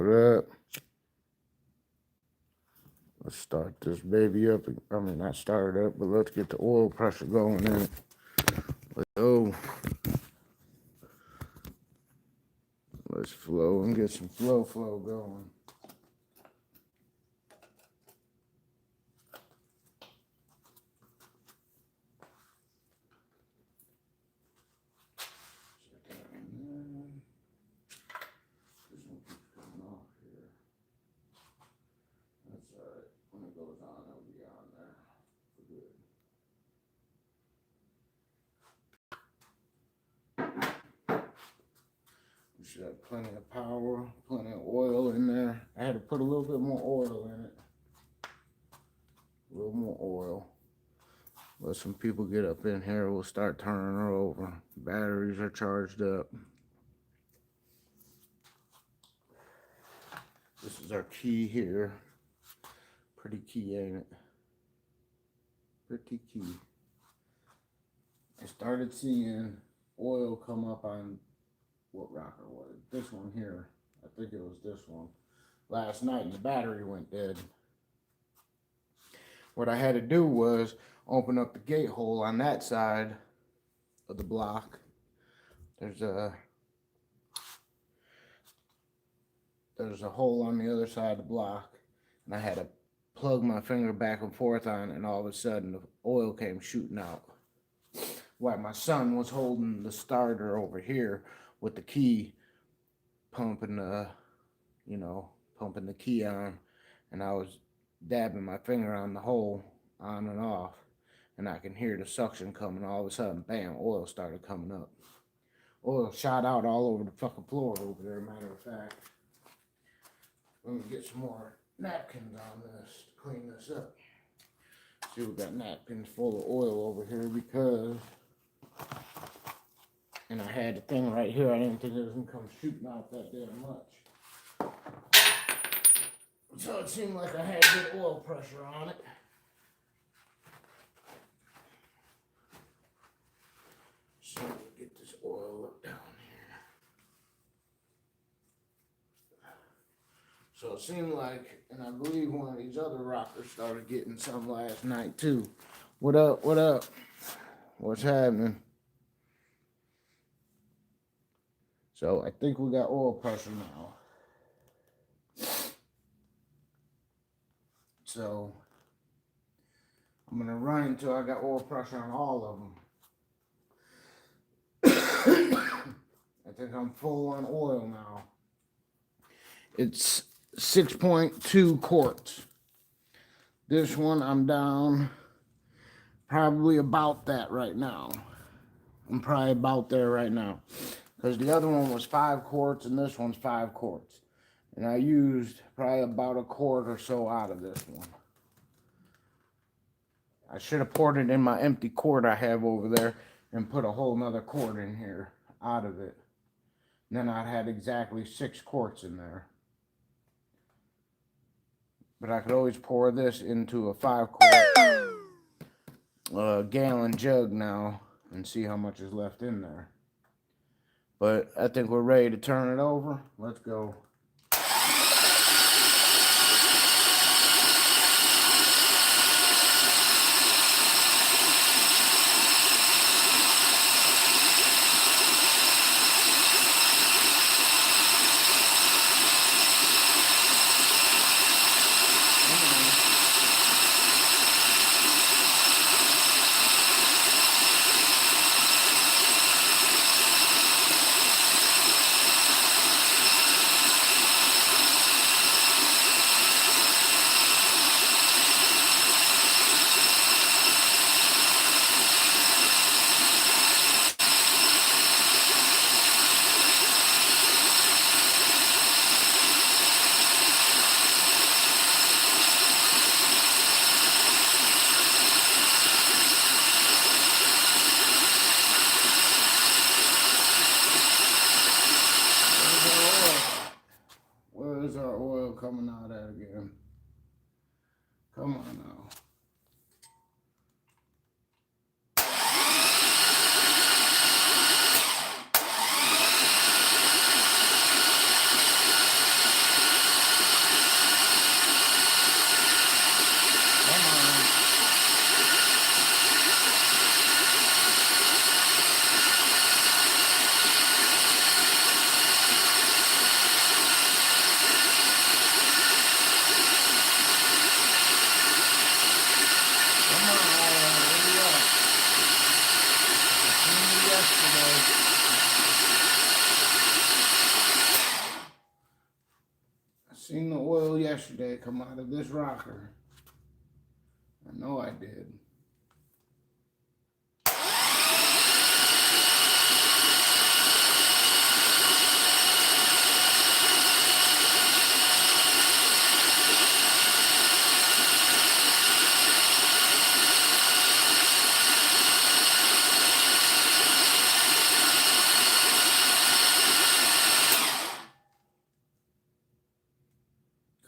What up? Let's start this baby up. I mean, not start it up, but let's get the oil pressure going in it. Let's go. Let's flow and get some flow going. We should have plenty of power, plenty of oil in there. I had to put a little bit more oil in it. A little more oil. Let some people get up in here. We'll start turning her over. Batteries are charged up. This is our key here. Pretty key, ain't it? Pretty key. I started seeing oil come up on what rocker was it? This one here. I think it was this one. Last night and the battery went dead. What I had to do was open up the gate hole on that side of the block. There's a hole on the other side of the block, and I had to plug my finger back and forth on it, and all of a sudden the oil came shooting out. While my son was holding the starter over here with the key, pumping the key on, and I was dabbing my finger on the hole on and off, and I can hear the suction coming. All of a sudden, bam, oil started coming up. Oil shot out all over the fucking floor over there, matter of fact. Let me get some more napkins on this to clean this up. See, we got napkins full of oil over here because, and I had the thing right here. I didn't think it was gonna come shooting out that damn much. So it seemed like I had good oil pressure on it. So we'll get this oil up down here. So it seemed like, and I believe one of these other rockers started getting some last night too. What up? What up? What's happening? So I think we got oil pressure now. So I'm gonna run until I got oil pressure on all of them. I think I'm full on oil now. It's 6.2 quarts. This one I'm down probably about that right now. I'm probably about there right now. Because the other one was 5 quarts and this one's 5 quarts. And I used probably about a quart or so out of this one. I should have poured it in my empty quart I have over there and put a whole nother quart in here out of it. And then I'd had exactly 6 quarts in there. But I could always pour this into a 5 quart gallon jug now and see how much is left in there. But I think we're ready to turn it over. Let's go. Where's our oil coming out at again? Come on now. yesterday come out of this rocker. I know I did.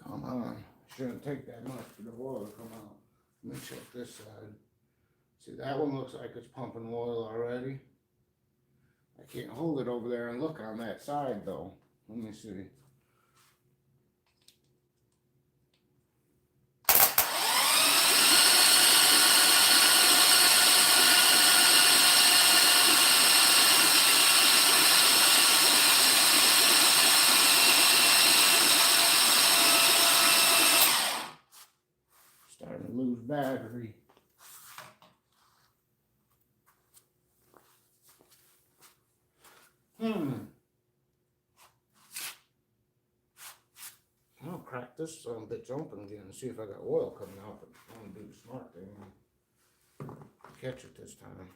Come on. Shouldn't take that much for the oil to come out. Let me check this side. See, that one looks like it's pumping oil already. I can't hold it over there and look on that side though. Let me see. Starting to lose battery. I'll crack this bitch open again and see if I got oil coming out, but I'm gonna do the smart thing and catch it this time.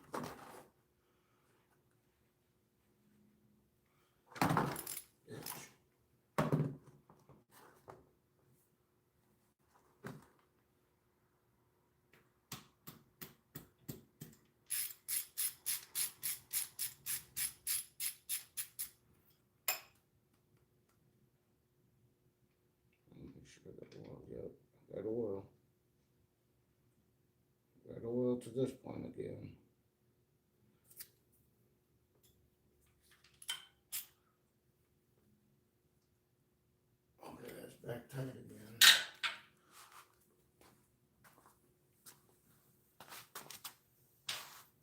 Make sure I got oil. Yep, got oil. Got oil to this point again. Okay, that's back tight again.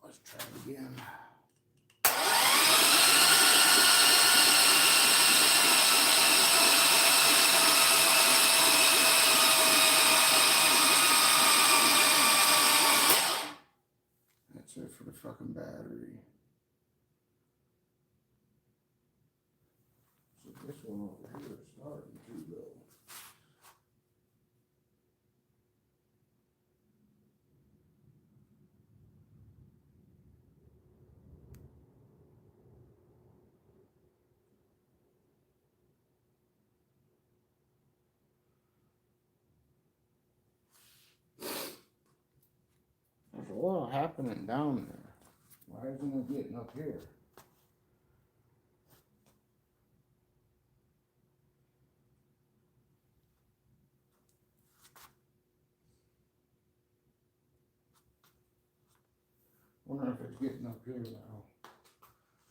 Let's try it again. That's it for the fucking battery. So this one over here is starting to go. There's oil happening down there. Why isn't it getting up here? Wonder if it's getting up here now.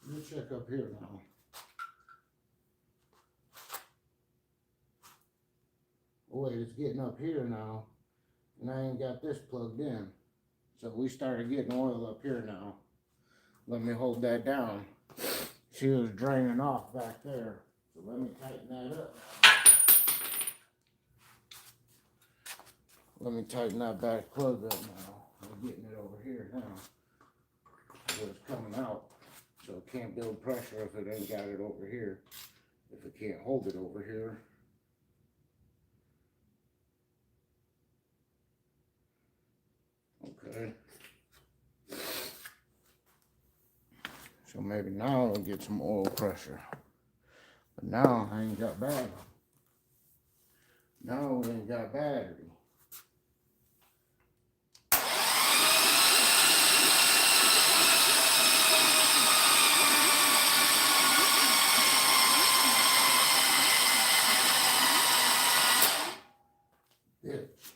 Let me check up here now. Oh wait, it's getting up here now, and I ain't got this plugged in. So we started getting oil up here now. Let me hold that down. She was draining off back there. So let me tighten that up now. Let me tighten that back plug up now. I'm getting it over here now. So it's coming out. So it can't build pressure if it ain't got it over here. If it can't hold it over here. Okay. So maybe now I'll get some oil pressure. But now I ain't got battery. Now we ain't got battery. Bitch.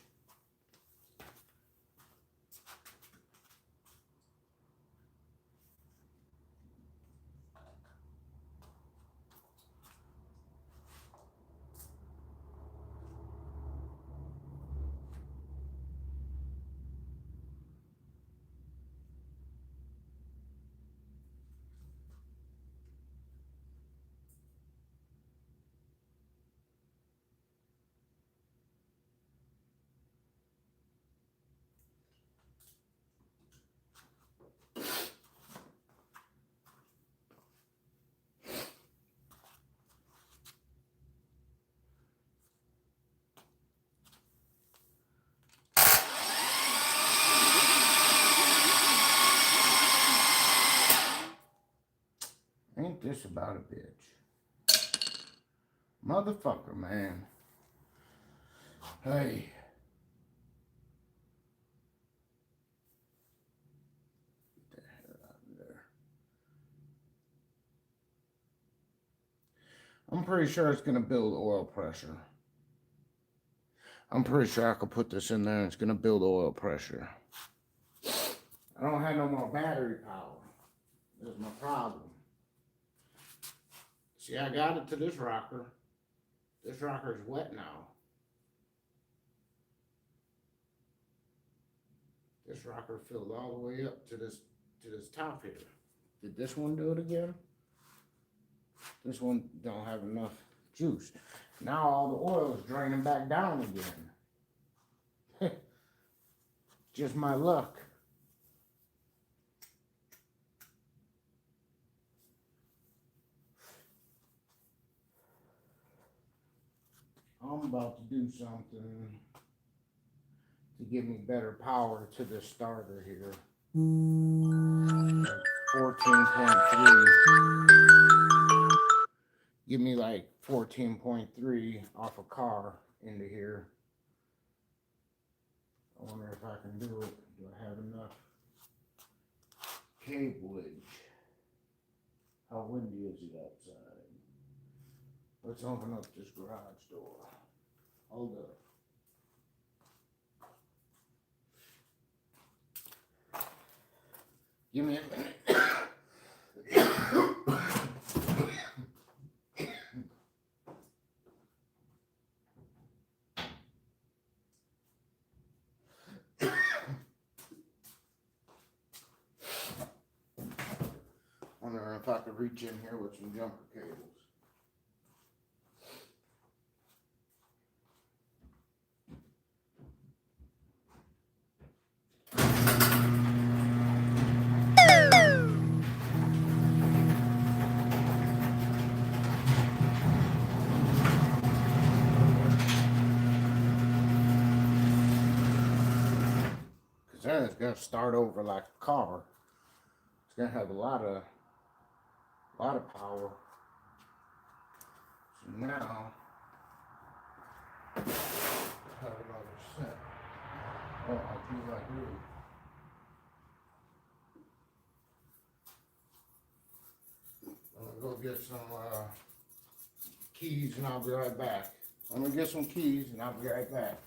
Just about a bitch. Motherfucker, man. Hey. Get the hell out of there. I'm pretty sure it's going to build oil pressure. I'm pretty sure I could put this in there and it's going to build oil pressure. I don't have no more battery power. That's my problem. See, I got it to this rocker. This rocker is wet now. This rocker filled all the way up to this top here. Did this one do it again? This one don't have enough juice. Now all the oil is draining back down again. Just my luck. I'm about to do something to give me better power to this starter here. 14.3. Give me like 14.3 off a car into here. I wonder if I can do it. Do I have enough cableage? How windy is it outside? Let's open up this garage door. Hold up. Give me a minute. Wonder if I could reach in here with some jumper cables. Cause then it's gonna start over like a car. It's gonna have a lot of power. So now, have another set. Oh, I do like really. I'm gonna go get some keys and I'll be right back. I'm gonna get some keys and I'll be right back.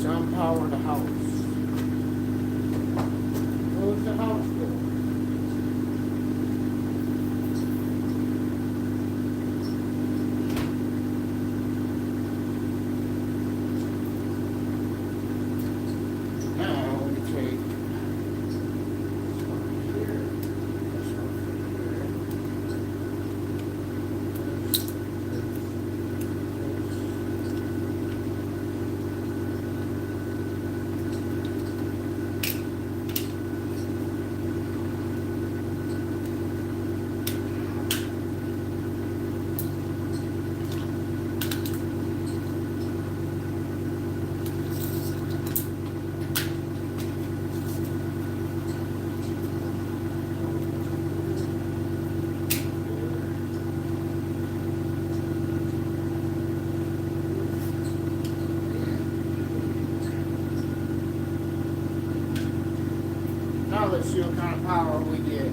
unpower the house. Close the house door. Now we take this one here, this one here. Now let's see what kind of power we get.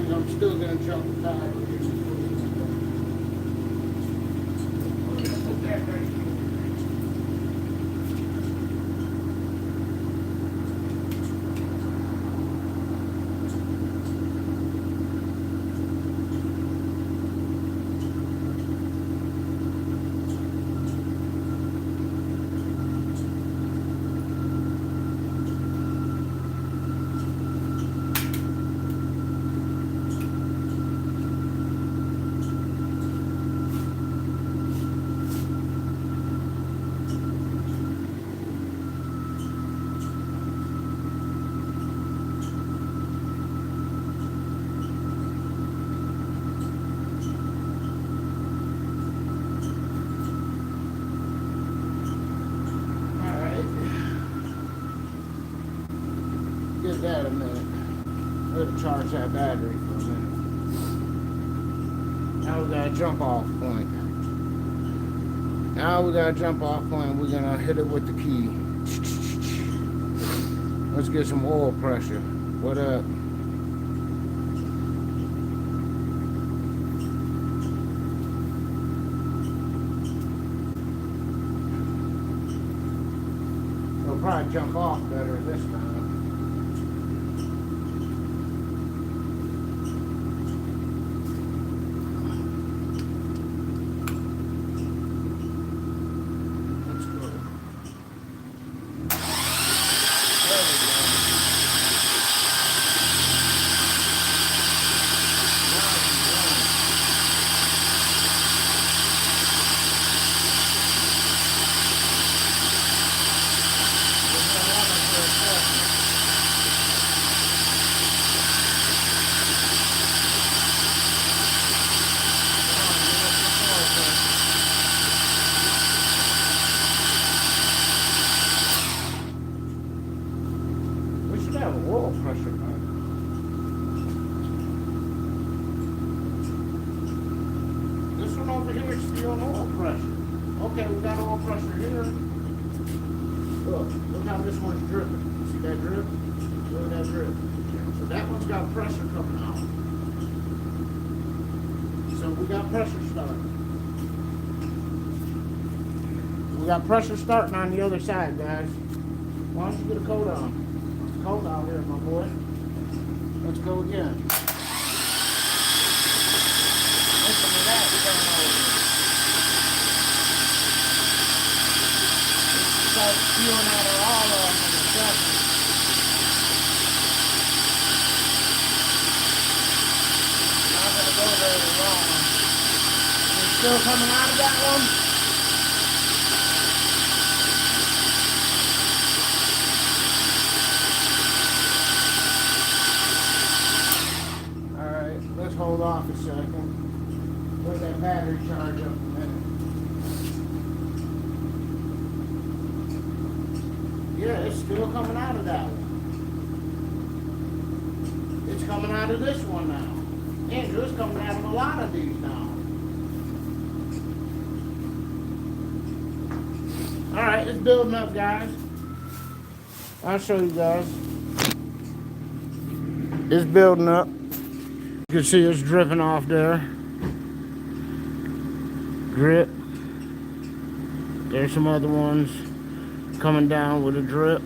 I'm still gonna jump the battery. Put that right here. Give that a minute. Let it charge that battery for a minute. Now we got a jump off point. Now we got a jump off point. We're gonna hit it with the key. Let's get some oil pressure. What up? It'll probably jump off better this time. Oil pressure pipe. This one over here is still on oil pressure. Okay, we got oil pressure here. Look how this one's dripping. See that drip? Look at that drip. So that one's got pressure coming out. So we got pressure starting. We got pressure starting on the other side, guys. Why don't you get a coat on? Cold out here, my boy. Let's go again. Listen to that going over. It's like spewing out of all of them in a second. Not gonna go very long. It's still coming out of that one? Hold off a second. Let that battery charge up a minute. it's still coming out of that one. It's coming out of this one now. Andrew, it's coming out of a lot of these now. Alright, it's building up, guys. I'll show you guys. It's building up. You can see it's dripping off there. Drip. There's some other ones coming down with a drip.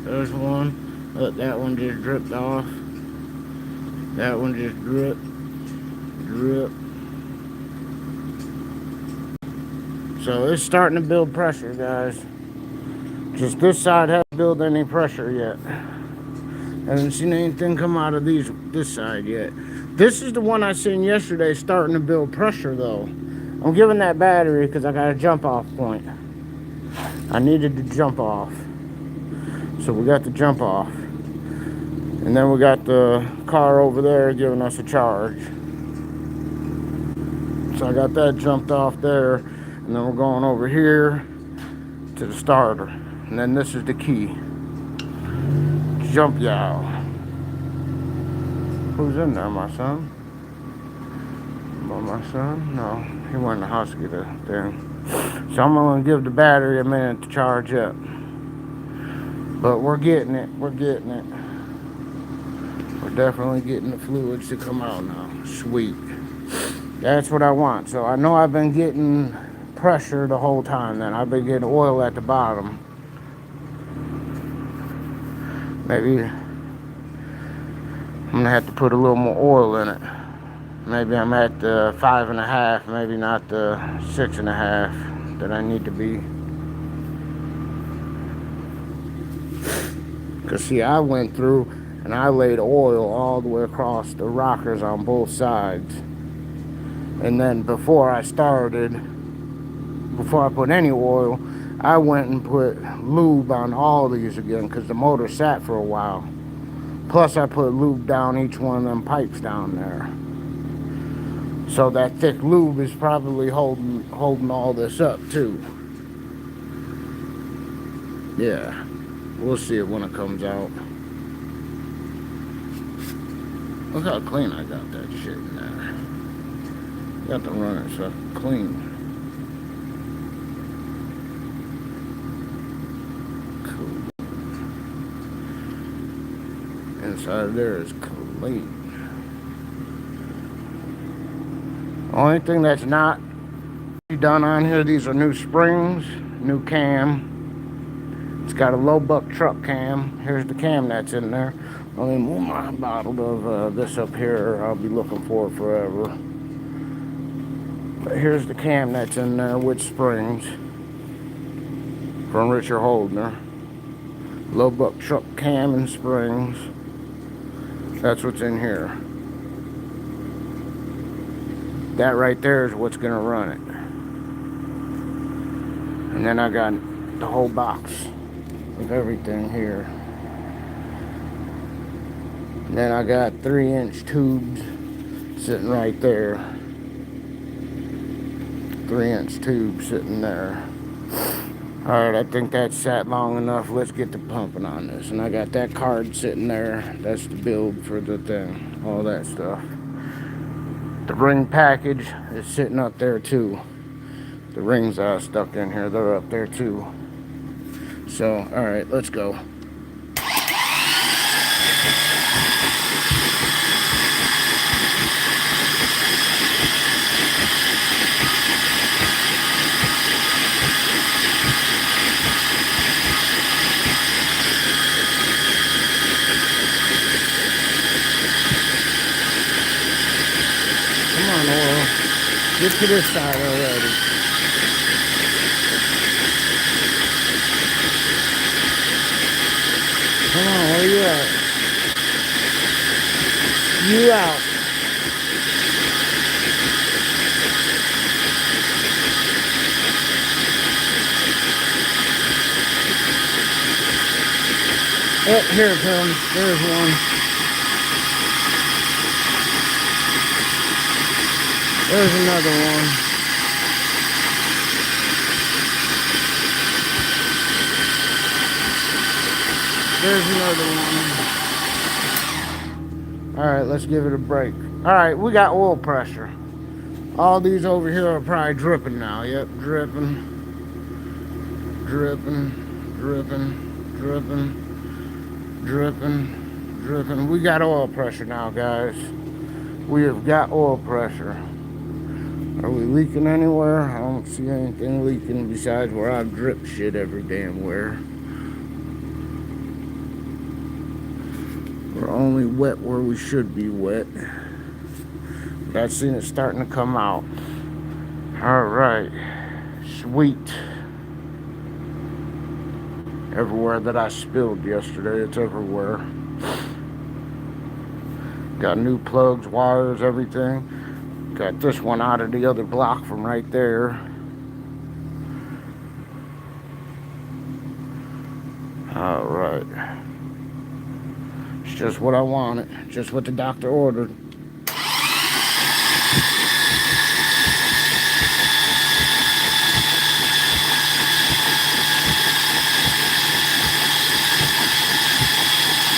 There's one. Look, that one just dripped off. That one just drip. Drip. So it's starting to build pressure, guys. Just this side hasn't built any pressure yet. Haven't seen anything come out of this side yet. This is the one I seen yesterday starting to build pressure though. I'm giving that battery because I got a jump off point. I needed to jump off. So we got the jump off. And then we got the car over there giving us a charge. So I got that jumped off there. And then we're going over here to the starter. And then this is the key. Jump y'all. Who's in there, my son? My son? No, he went in the house to get a thing. So I'm gonna give the battery a minute to charge up. But we're getting it. We're getting it. We're definitely getting the fluids to come out now. Sweet. That's what I want. So I know I've been getting pressure the whole time then. I've been getting oil at the bottom. Maybe I'm gonna have to put a little more oil in it. Maybe I'm at the 5.5, maybe not the 6.5 that I need to be. Cause see, I went through and I laid oil all the way across the rockers on both sides. And then before I put any oil, I went and put lube on all these again because the motor sat for a while. Plus I put lube down each one of them pipes down there. So that thick lube is probably holding all this up too. Yeah, we'll see it when it comes out. Look how clean I got that shit in there. Got to run it so clean. Inside there is clean. Only thing that's not done on here, these are new springs, new cam. It's got a low buck truck cam. Here's the cam that's in there. Let me move my bottle of this up here. I'll be looking for it forever. But here's the cam that's in there with springs from Richard Holdner. Low buck truck cam and springs. That's what's in here. That right there is what's gonna run it. And then I got the whole box of everything here. And then I got 3-inch tubes sitting right there. 3-inch tube sitting there. Alright, I think that's sat long enough. Let's get to pumping on this. And I got that card sitting there. That's the build for the thing. All that stuff. The ring package is sitting up there too. The rings I stuck in here, they're up there too. So, alright, let's go. Come on, oil. Get to this side already. Come on, where you at? You out. Oh, here it comes. There's one. There's another one. there's another one. All right, let's give it a break. All right, we got oil pressure. All these over here are probably dripping now. Yep, dripping, dripping, dripping, dripping, dripping, dripping. We got oil pressure now, guys. We have got oil pressure. Are we leaking anywhere? I don't see anything leaking besides where I drip shit every damn where. We're only wet where we should be wet. But I've seen it starting to come out. Alright. Sweet. Everywhere that I spilled yesterday, it's everywhere. Got new plugs, wires, everything. Got this one out of the other block from right there. Alright. It's just what I wanted. Just what the doctor ordered.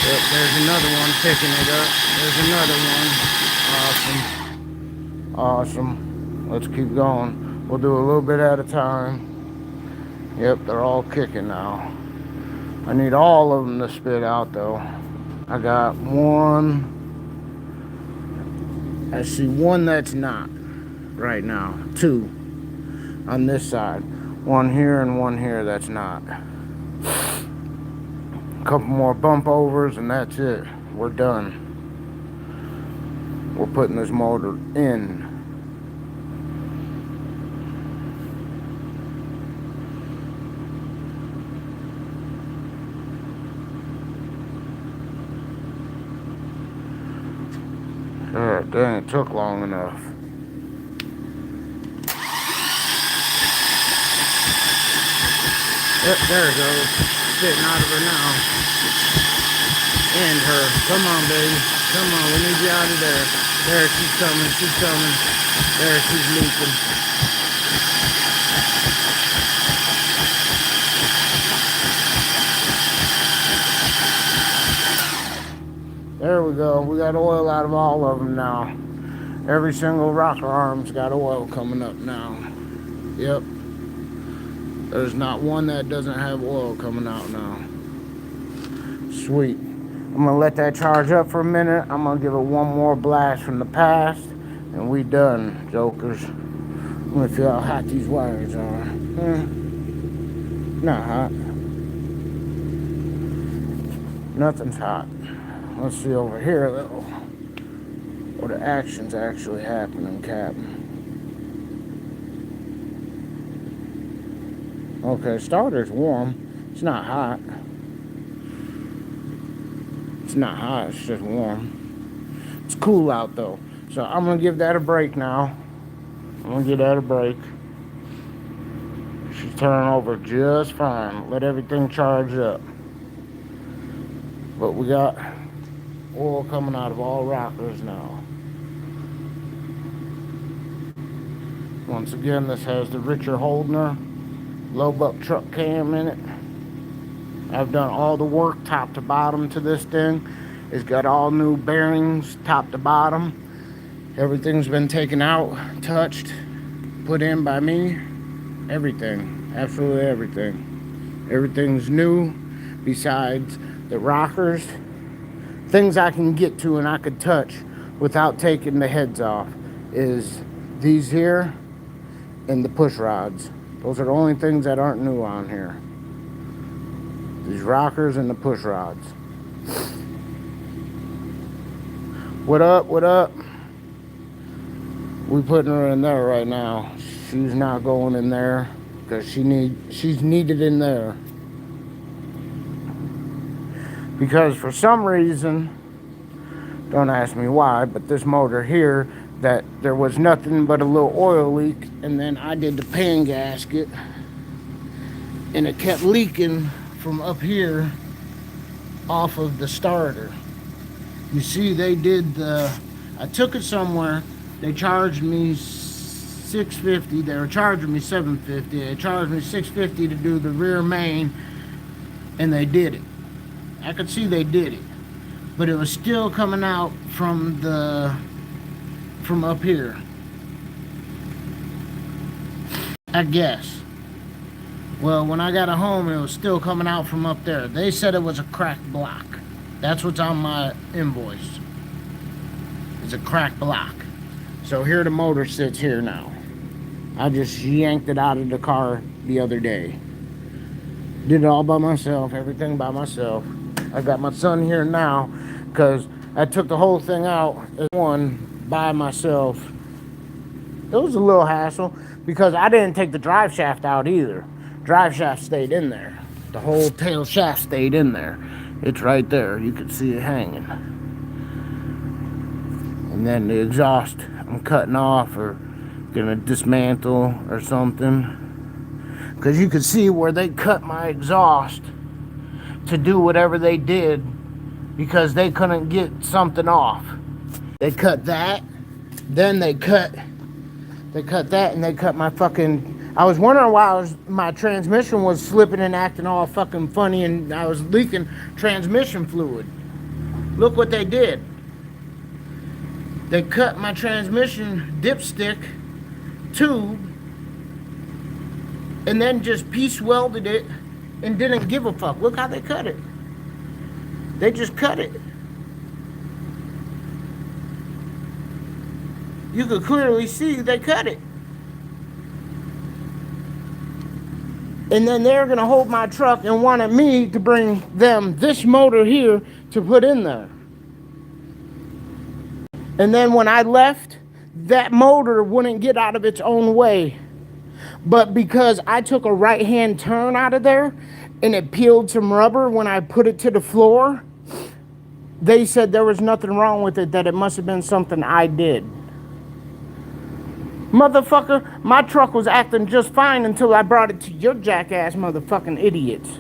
Yep, there's another one picking it up. There's another one. Awesome. Awesome. Let's keep going. We'll do a little bit at a time. Yep, they're all kicking now. I need all of them to spit out though. I got one. I see one that's not right now. Two on this side. One here and one here that's not. A couple more bump overs and that's it. We're done. We're putting this motor in. God dang, it took long enough. Yep, there it goes. Spitting out of her now. And her. Come on, baby. Come on, we need you out of there. There, she's coming, she's coming. There, she's leaking. There we go. We got oil out of all of them now. Every single rocker arm's got oil coming up now. Yep. There's not one that doesn't have oil coming out now. Sweet. I'm gonna let that charge up for a minute. I'm gonna give it one more blast from the past, and we done, jokers. I'm gonna feel how hot these wires are. Not hot. Nothing's hot. Let's see over here though, where the action's actually happening, Captain. Okay, starter's warm. It's not hot. It's not hot, it's just warm. It's cool out though. So I'm gonna give that a break now. I'm gonna give that a break. She's turning over just fine. Let everything charge up. But we got oil coming out of all rockers now. Once again, this has the Richard Holdner low buck truck cam in it. I've done all the work top to bottom to this thing. It's got all new bearings top to bottom. Everything's been taken out, touched, put in by me. Everything, absolutely everything. Everything's new besides the rockers. Things I can get to and I could touch without taking the heads off is these here and the push rods. Those are the only things that aren't new on here. These rockers and the push rods. What up, what up? We putting her in there right now. She's not going in there because she's needed in there. Because for some reason, don't ask me why, but this motor here, that there was nothing but a little oil leak, and then I did the pan gasket, and it kept leaking from up here off of the starter. You see, they did the, I took it somewhere, they charged me $650, they were charging me $750, they charged me $650 to do the rear main, and they did it. I could see they did it. But it was still coming out from up here. I guess. Well, when I got it home, it was still coming out from up there. They said it was a cracked block. That's what's on my invoice. It's a cracked block. So here the motor sits here now. I just yanked it out of the car the other day. Did it all by myself, everything by myself. I got my son here now because I took the whole thing out as one by myself. It was a little hassle because I didn't take the drive shaft out either. Drive shaft stayed in there. The whole tail shaft stayed in there. It's right there. You can see it hanging. And then the exhaust I'm cutting off or gonna dismantle or something. Because you could see where they cut my exhaust to do whatever they did because they couldn't get something off. They cut that, then they cut that, and they cut my fucking... I was wondering why my transmission was slipping and acting all fucking funny, and I was leaking transmission fluid. Look what they did. They cut my transmission dipstick tube and then just piece welded it and didn't give a fuck. Look how they cut it. They just cut it. You could clearly see they cut it. And then they're gonna hold my truck and wanted me to bring them this motor here to put in there. And then when I left, that motor wouldn't get out of its own way. But because I took a right-hand turn out of there and it peeled some rubber when I put it to the floor, they said there was nothing wrong with it, that it must have been something I did. Motherfucker, my truck was acting just fine until I brought it to your jackass motherfucking idiots.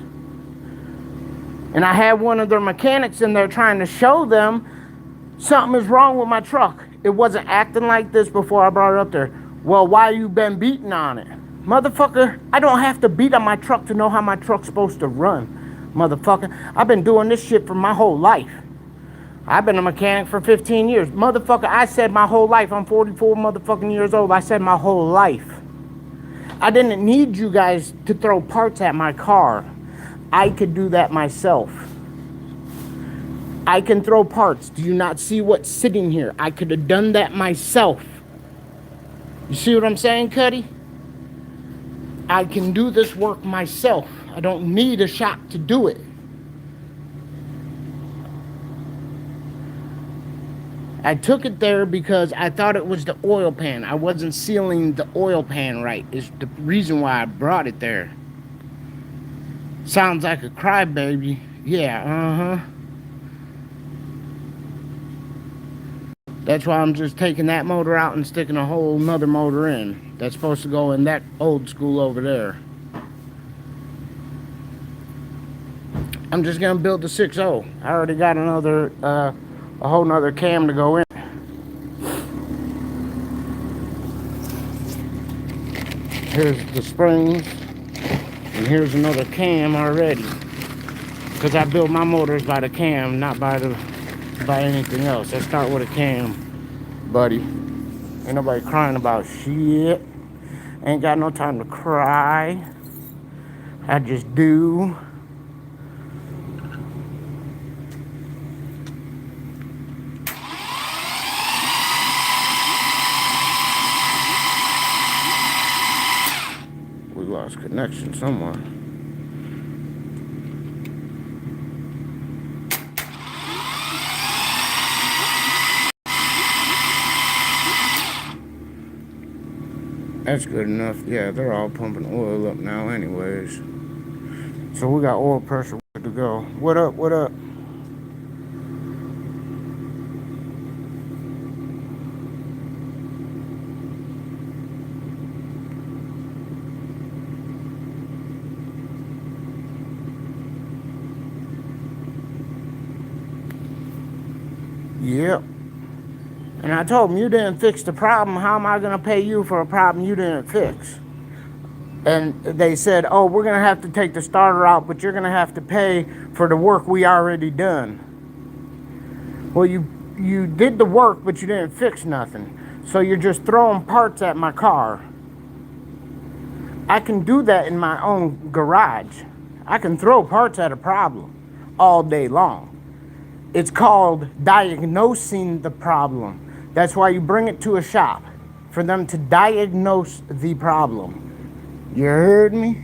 And I had one of their mechanics in there trying to show them something is wrong with my truck. It wasn't acting like this before I brought it up there. Well, why you been beating on it? Motherfucker, I don't have to beat on my truck to know how my truck's supposed to run. Motherfucker, I've been doing this shit for my whole life. I've been a mechanic for 15 years. Motherfucker, I said my whole life. I'm 44 motherfucking years old. I said my whole life. I didn't need you guys to throw parts at my car. I could do that myself. I can throw parts. Do you not see what's sitting here? I could have done that myself. You see what I'm saying, Cuddy? I can do this work myself. I don't need a shop to do it. I took it there because I thought it was the oil pan. I wasn't sealing the oil pan right. Is the reason why I brought it there. Sounds like a crybaby. Yeah, That's why I'm just taking that motor out and sticking a whole nother motor in. That's supposed to go in that old school over there. I'm just gonna build the 6.0. I already got another, a whole nother cam to go in. Here's the springs, and here's another cam already. Because I build my motors by the cam, not by anything else. Let's start with a cam, buddy. Ain't nobody crying about shit. Ain't got no time to cry. I just do. We lost connection somewhere. That's good enough. Yeah, they're all pumping oil up now anyways. So we got oil pressure to go. What up, what up? Yep. And I told him, you didn't fix the problem. How am I going to pay you for a problem you didn't fix? And they said, oh, we're going to have to take the starter out, but you're going to have to pay for the work we already done. Well, you did the work, but you didn't fix nothing. So you're just throwing parts at my car. I can do that in my own garage. I can throw parts at a problem all day long. It's called diagnosing the problem. That's why you bring it to a shop, for them to diagnose the problem. You heard me?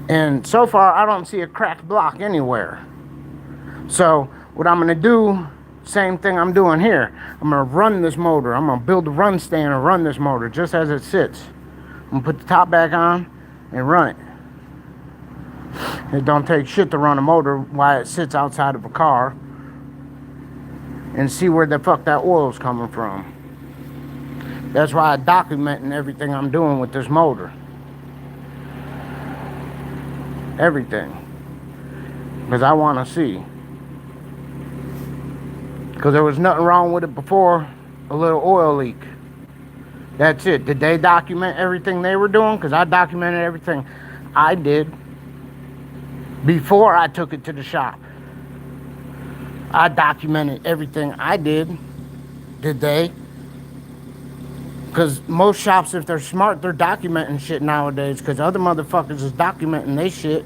And so far, I don't see a cracked block anywhere. So what I'm gonna do, same thing I'm doing here. I'm gonna run this motor. I'm gonna build a run stand and run this motor just as it sits. I'm gonna put the top back on and run it. It don't take shit to run a motor while it sits outside of a car and see where the fuck that oil's coming from. That's why I'm documenting everything I'm doing with this motor. Everything. Because I want to see. Because there was nothing wrong with it before. A little oil leak. That's it. Did they document everything they were doing? Because I documented everything I did before I took it to the shop. I documented everything I did. Did they? Because most shops, if they're smart, they're documenting shit nowadays. Because other motherfuckers is documenting they shit.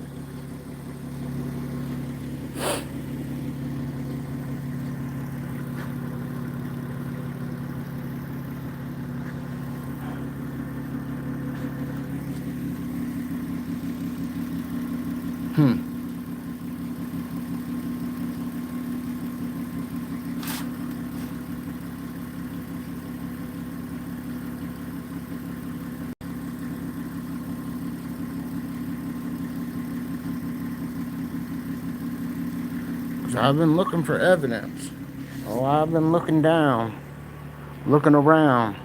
So I've been looking for evidence. Oh, I've been looking down, looking around,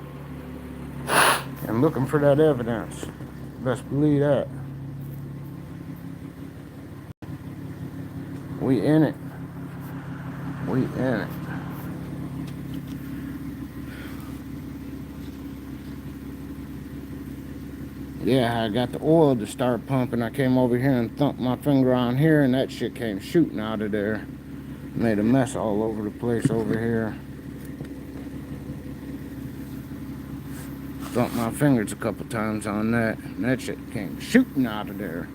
and looking for that evidence. Best believe that. We in it. We in it. Yeah, I got the oil to start pumping. I came over here and thumped my finger on here, and that shit came shooting out of there. Made a mess all over the place over here. Thumped my fingers a couple times on that, and that shit came shooting out of there.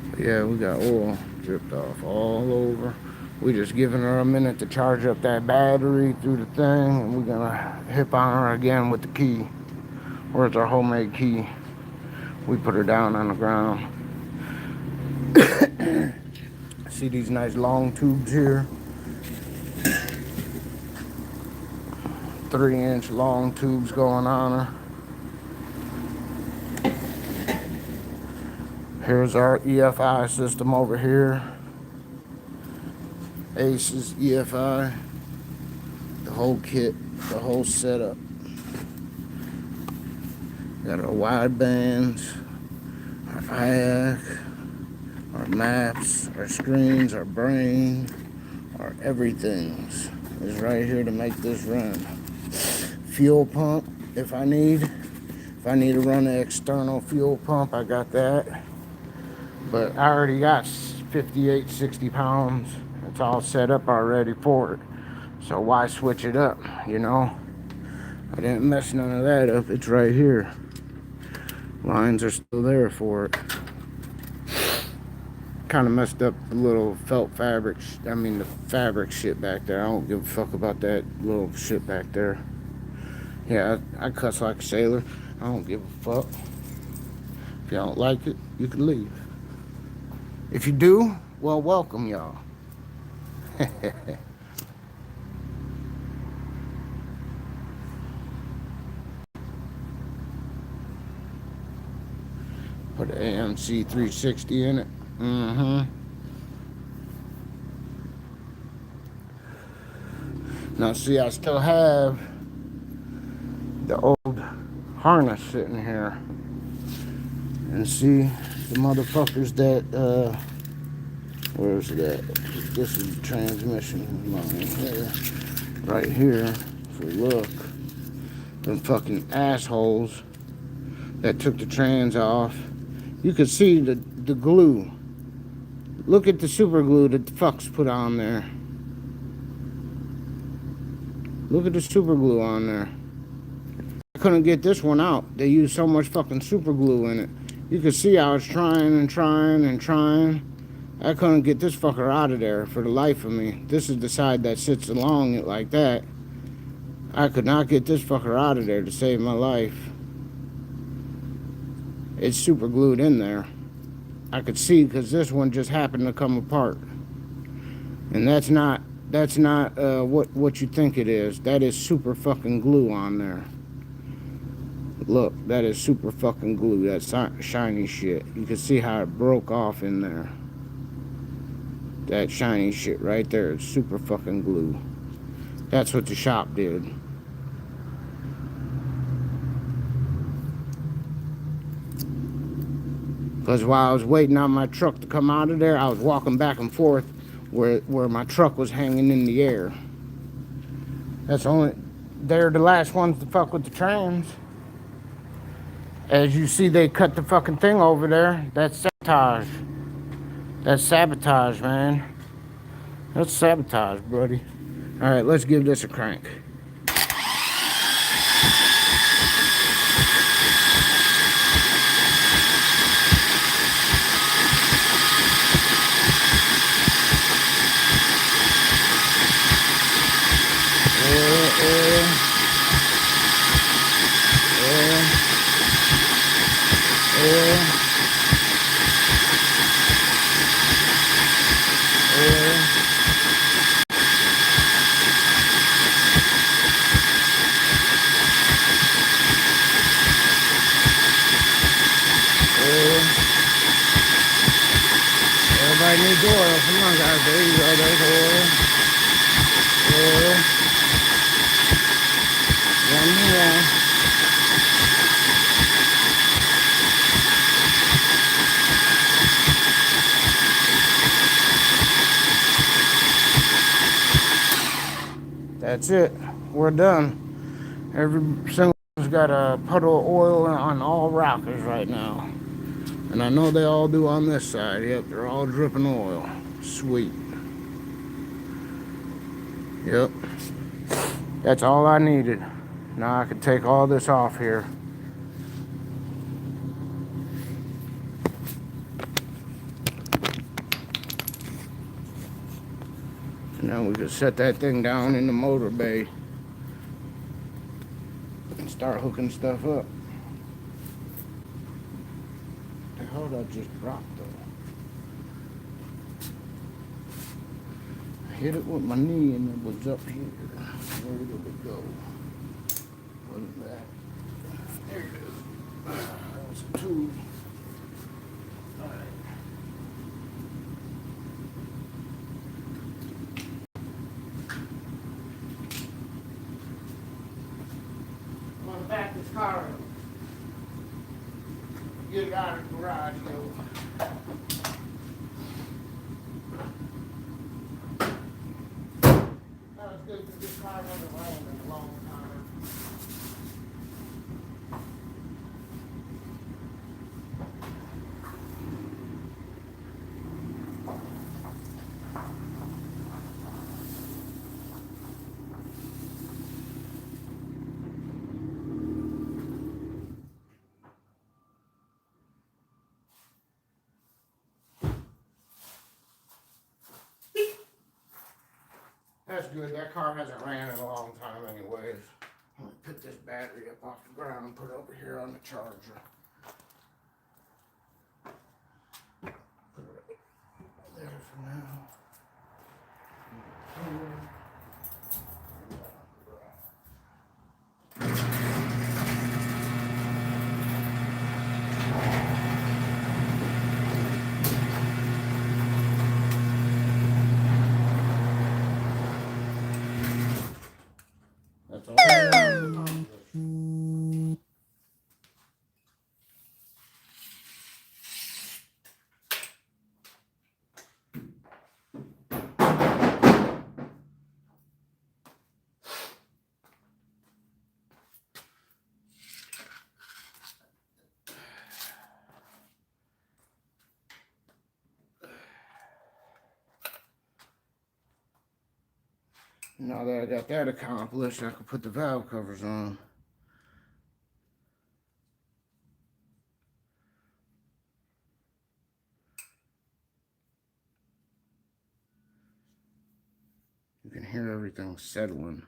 But yeah, we got oil dripped off all over. We just giving her a minute to charge up that battery through the thing, and we're gonna hip on her again with the key. Where's our homemade key? We put her down on the ground. See these nice long tubes here? 3-inch long tubes going on her. Here's our EFI system over here. Aces EFI. The whole kit, the whole setup. Got our wide bands, our IAC, our maps, our screens, our brain, our everything's is right here to make this run. Fuel pump, if I need to run an external fuel pump, I got that. But I already got 58, 60 pounds. It's all set up already for it. So why switch it up, you know? I didn't mess none of that up. It's right here. Lines are still there for it. Kind of messed up the little felt fabric, the fabric shit back there. I don't give a fuck about that little shit back there. Yeah, I cuss like a sailor. I don't give a fuck. If you don't like it, you can leave. If you do, well, welcome y'all. Put an AMC 360 in it. Now see, I still have the old harness sitting here. And see the motherfuckers that, where's that? This is the transmission line here. Right here, if we look, them fucking assholes that took the trans off. You could see the glue. Look at the super glue that the fucks put on there. Look at the super glue on there. I couldn't get this one out. They used so much fucking super glue in it. You could see I was trying and trying and trying. I couldn't get this fucker out of there for the life of me. This is the side that sits along it like that. I could not get this fucker out of there to save my life. It's super glued in there. I could see because this one just happened to come apart. And that's not what you think it is. That is super fucking glue on there. Look, that is super fucking glue. That's shiny shit. You can see how it broke off in there. That shiny shit right there is super fucking glue. That's what the shop did. Because while I was waiting on my truck to come out of there, I was walking back and forth where my truck was hanging in the air. That's only... They're the last ones to fuck with the trans. As you see, they cut the fucking thing over there. That's sabotage. That's sabotage, man. That's sabotage, buddy. Alright, let's give this a crank. Everybody needs oil. Come on, guys. There you go. There's oil. Oil. One more. That's it. We're done. Every single one's got a puddle of oil on all rockers right now. And I know they all do on this side. Yep, they're all dripping oil. Sweet. Yep. That's all I needed. Now I can take all this off here. Now we can set that thing down in the motor bay and start hooking stuff up. The hell did I just drop though? I hit it with my knee and it was up here. Where did it go? Wasn't that? There it is. That was a tool. Alright. I'm gonna back this car up. Get it out of the garage, though. That was good because this car hasn't ran in a long time. That's good. That car hasn't ran in a long time anyways. I'm going to pick this battery up off the ground and put it over here on the charger. Put it there for now. That's all. Now that I got that accomplished, I can put the valve covers on. You can hear everything settling.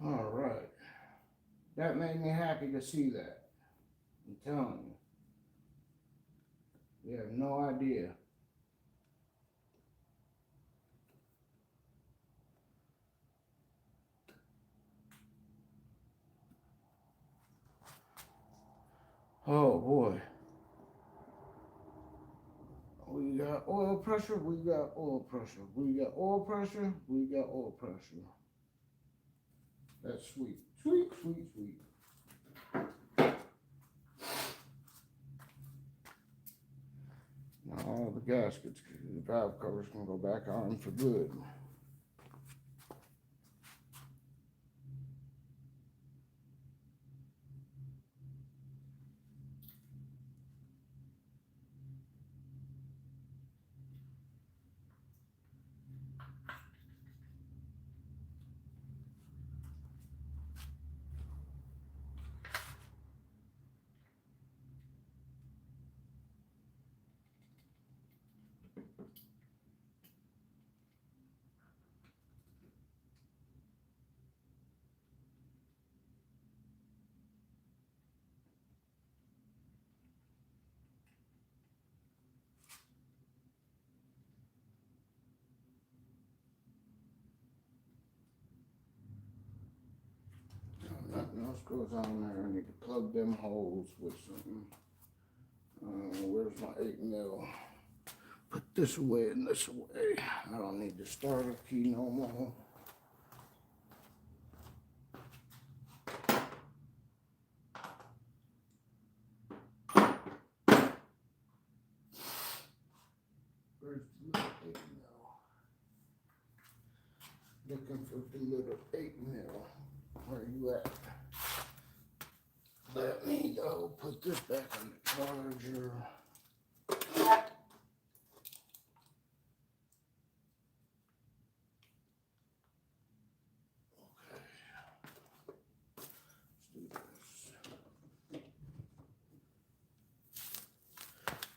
All right. That made me happy to see that. I'm telling you. You have no idea. Oh boy. We got oil pressure, we got oil pressure. We got oil pressure, we got oil pressure. That's sweet. Sweet, sweet, sweet. Now all the gaskets, the valve covers can go back on for good. Nothing else goes on there. I need to plug them holes with something. Where's my 8mm? Put this away and this away. I don't need the starter key no more. Where's the little 8mm? Looking for the little 8mm. Where you at? Let me go put this back on the charger.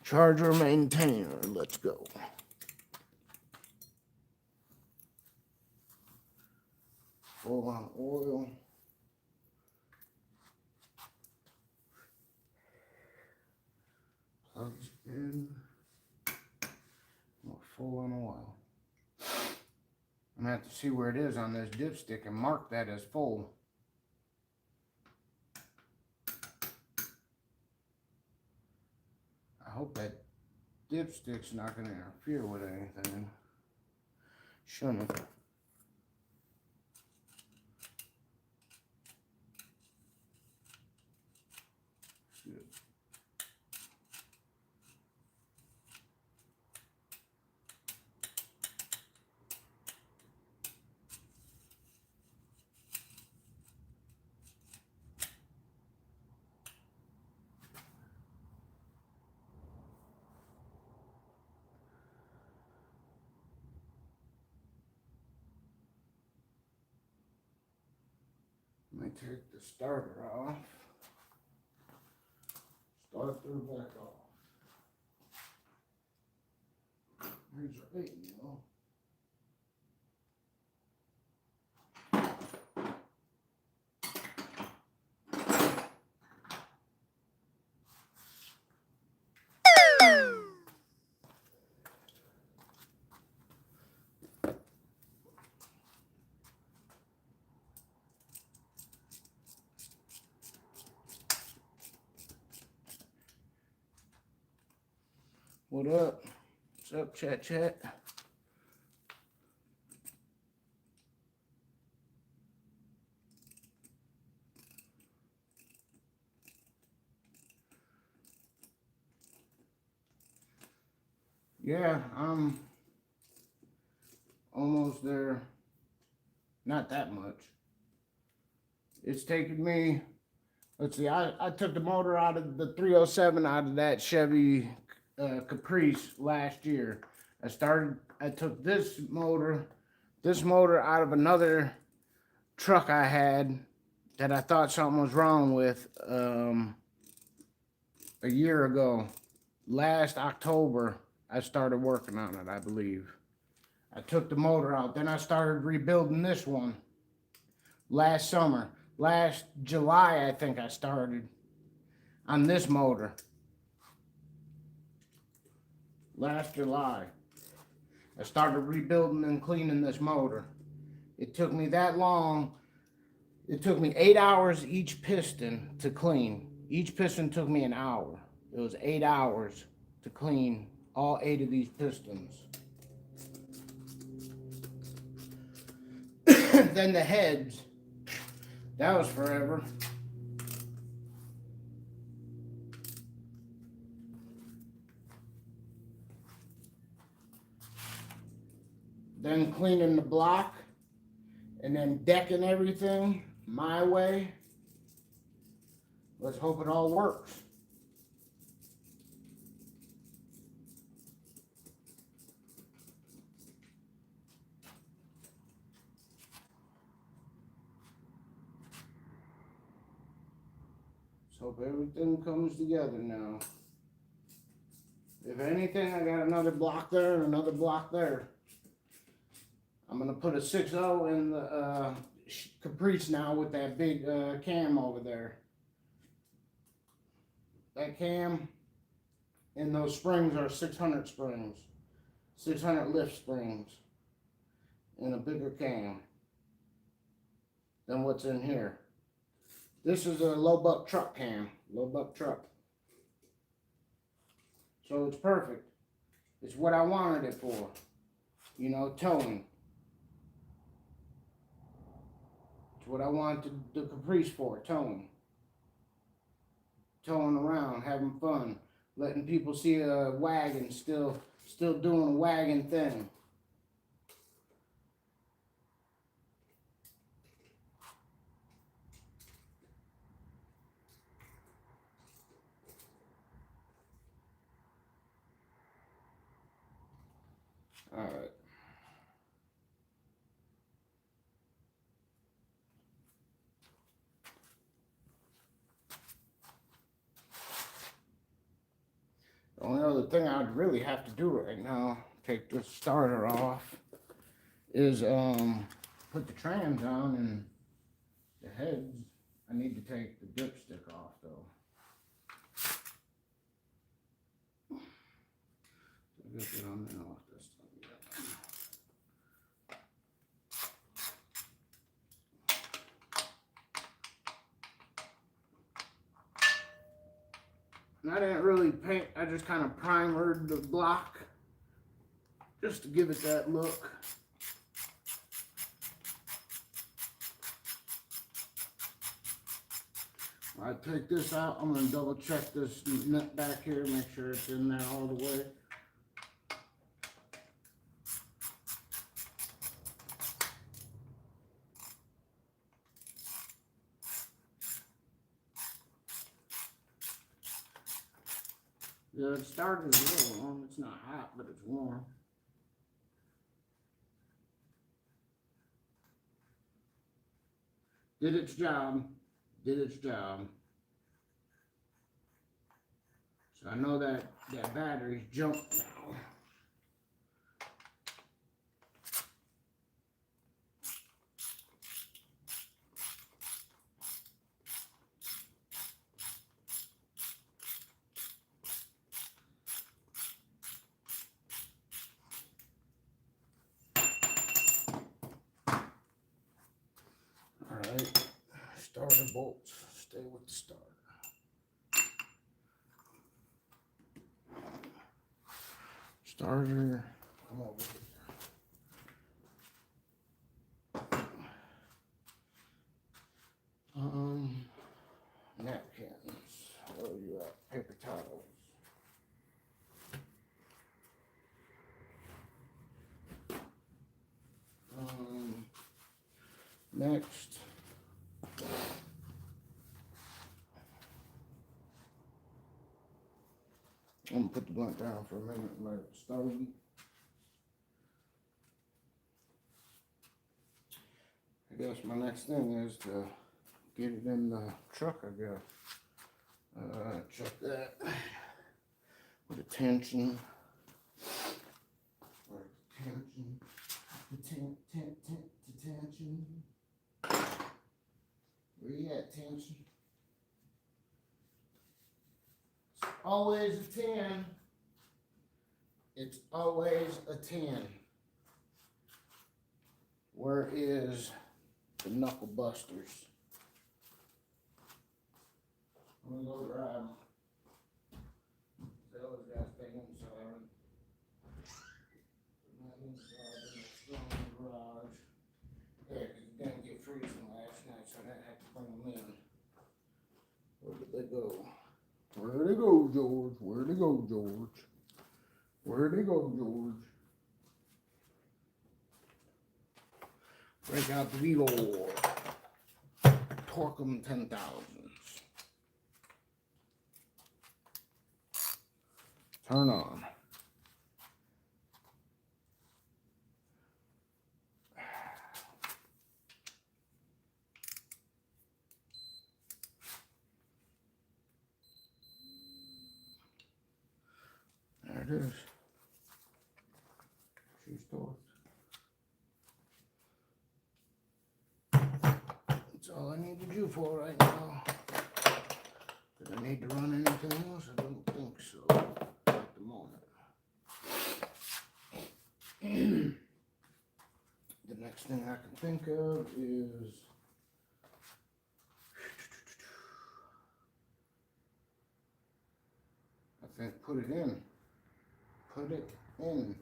Charger maintainer, let's go. Full on oil. Plugs in. We're full on oil. I'm gonna have to see where it is on this dipstick and mark that as full. I hope that dipstick's not gonna interfere with anything. Shouldn't. Let me take the starter off. Starter back off. Here's our 8mm. What up? What's up, chat? Yeah, I'm almost there. Not that much. It's taken me, let's see, I took the motor out of the 307 out of that Chevy Caprice last year. I took this motor out of another truck I had that I thought something was wrong with a year ago. Last October, I started working on it, I believe. I took the motor out. Then I started rebuilding this one last summer. Last July, I think I started on this motor. Last July, I started rebuilding and cleaning this motor. It took me that long. It took me 8 hours each piston to clean. Each piston took me an hour. It was 8 hours to clean all 8 of these pistons. Then the heads, that was forever. Then cleaning the block, and then decking everything my way. Let's hope it all works. Let's hope everything comes together now. If anything, I got another block there and another block there. I'm gonna put a 6.0 in the Caprice now with that big cam over there. That cam and those springs are 600 springs, 600 lift springs, and a bigger cam than what's in here. This is a low buck truck cam, low buck truck. So it's perfect. It's what I wanted it for, you know, towing. It's what I wanted the Caprice for, towing. Towing around, having fun, letting people see a wagon still doing a wagon thing. All right. The only other thing I'd really have to do right now, take the starter off, is put the trans on and the heads. I need to take the dipstick off though. Get it on there off this time. And I didn't really paint, I just kind of primered the block just to give it that look. I take this out, I'm going to double check this nut back here, make sure it's in there all the way. The starter is a little warm, it's not hot, but it's warm. Did its job, did its job. So I know that battery's jumped now. Alright, starter bolts, stay with the starter. Starter. Come over here. Napkins. Where are you at? Paper towels. Next. I'm gonna put the blunt down for a minute and let it stogie. I guess my next thing is to get it in the truck, I guess. Check that with attention. Attention. Where you at, tension? It's always a 10. It's always a 10. Where is the knuckle busters? I'm gonna go grab them. Those guys stay inside. Not inside, they're in the garage. Yeah, because it didn't get freezing last night, so I didn't have to bring them in. Where did they go? Where'd they go, George? Where'd they go, George? Where'd they go, George? Break out the V-Lore. Torque them 10,000s. Turn on. There it is. She's torqued. That's all I need to do for right now. Did I need to run anything else? I don't think so at the moment. The next thing I can think of is I think put it in. Put it in.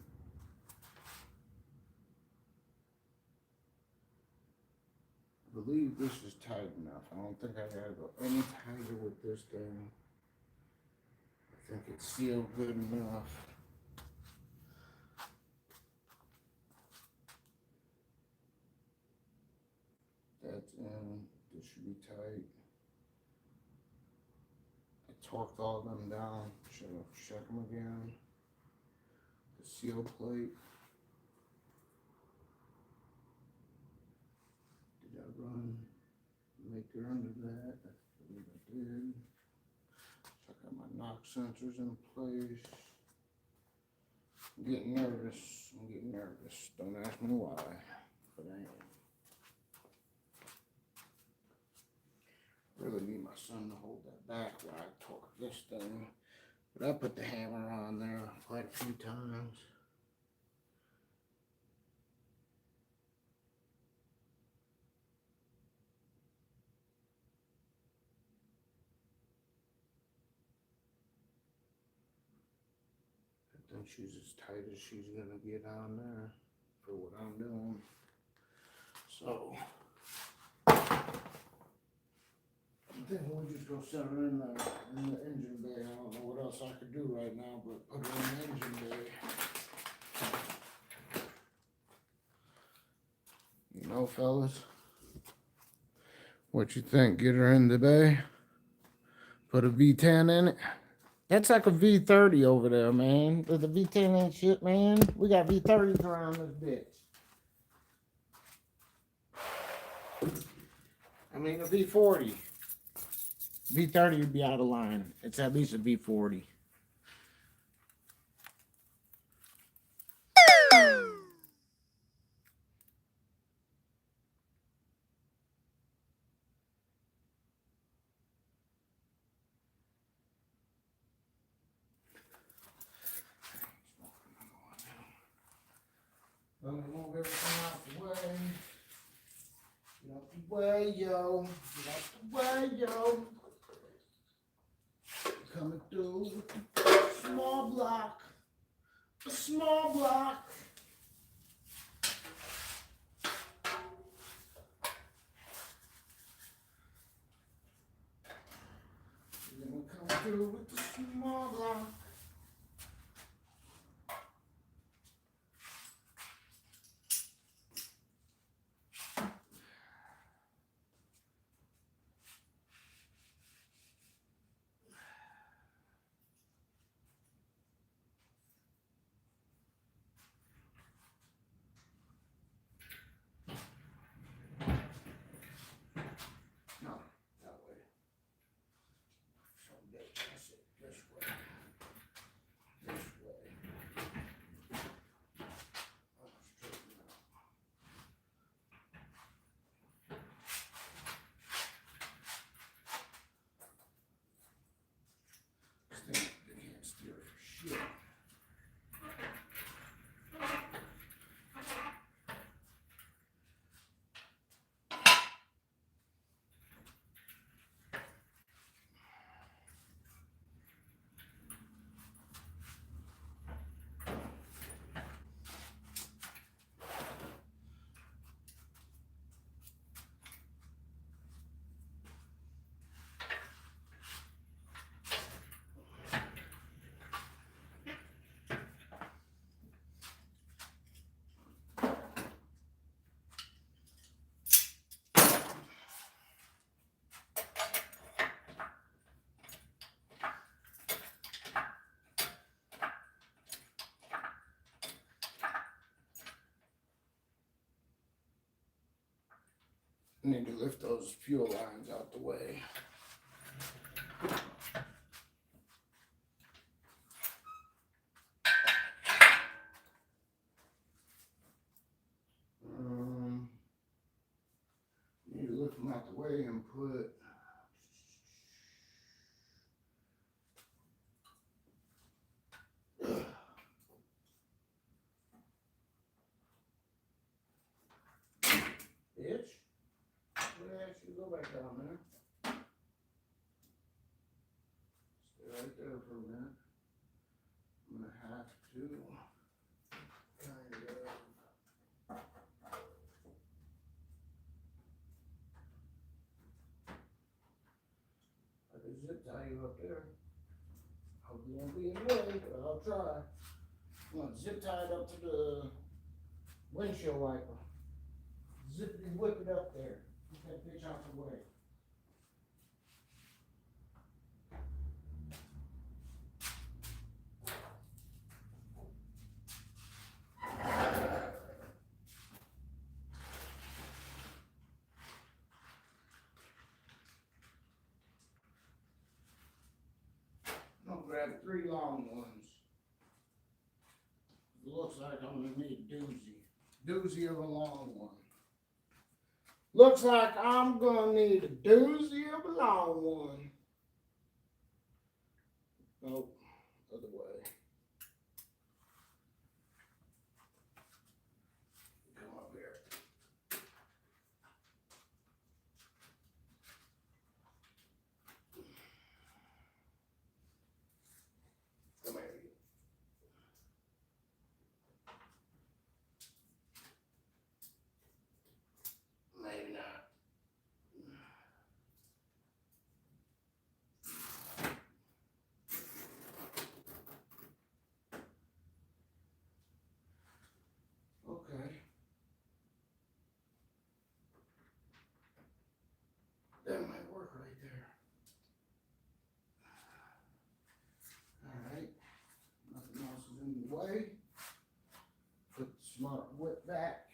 I believe this is tight enough. I don't think I gotta go any tighter with this thing. I think it's sealed good enough. That's in. This should be tight. I torqued all of them down. Should I check them again? The seal plate. Did I run maker under that? I believe I did. Check out my knock sensors in place. I'm getting nervous. Don't ask me why, but I am. Really need my son to hold that back while I torque this thing. But I put the hammer on there quite a few times. I think she's as tight as she's gonna get on there for what I'm doing. So I think we'll just go set her in the engine bay. I don't know what else I could do right now, but put her in the engine bay. You know, fellas, what you think? Get her in the bay, put a V10 in it. That's like a V30 over there, man. With the V10 and shit, man. We got V30s around this bitch. I mean, a V40. V30 would be out of line. It's at least a V40. Let me move everything out the way. Get out the way, yo. Get out the way, yo. Coming through with the small block. a small block. Then we'll come through with the small block. No, that way. So that's it. This way. This way. Oh, straighten it out. This thing, they can't steer for shit. Need to lift those fuel lines out the way. Need to lift them out the way and put bitch. What actually go back down there? Stay right there for a minute. I'm gonna have to kind of I can zip tie you up there. Hope you won't be in the way, but I'll try. I'm gonna zip tie it up to the windshield wiper. Zip and whip it up there. Get that bitch out the way. I'm gonna grab 3 long ones. It looks like I'm gonna need a doozy. Doozy of a long one. Looks like I'm gonna need a doozy of a long one. Nope, other way. Come up here. Come here. Maybe not. Okay. That might work right there. Alright. Nothing else is in the way. Put the smart whip back.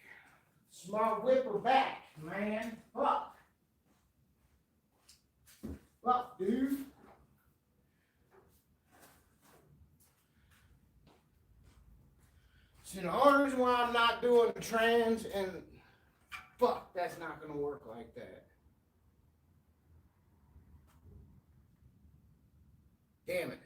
Smart whipper back, man. Fuck. Fuck, dude. See, the only reason why I'm not doing trans and fuck, that's not gonna work like that. Damn it.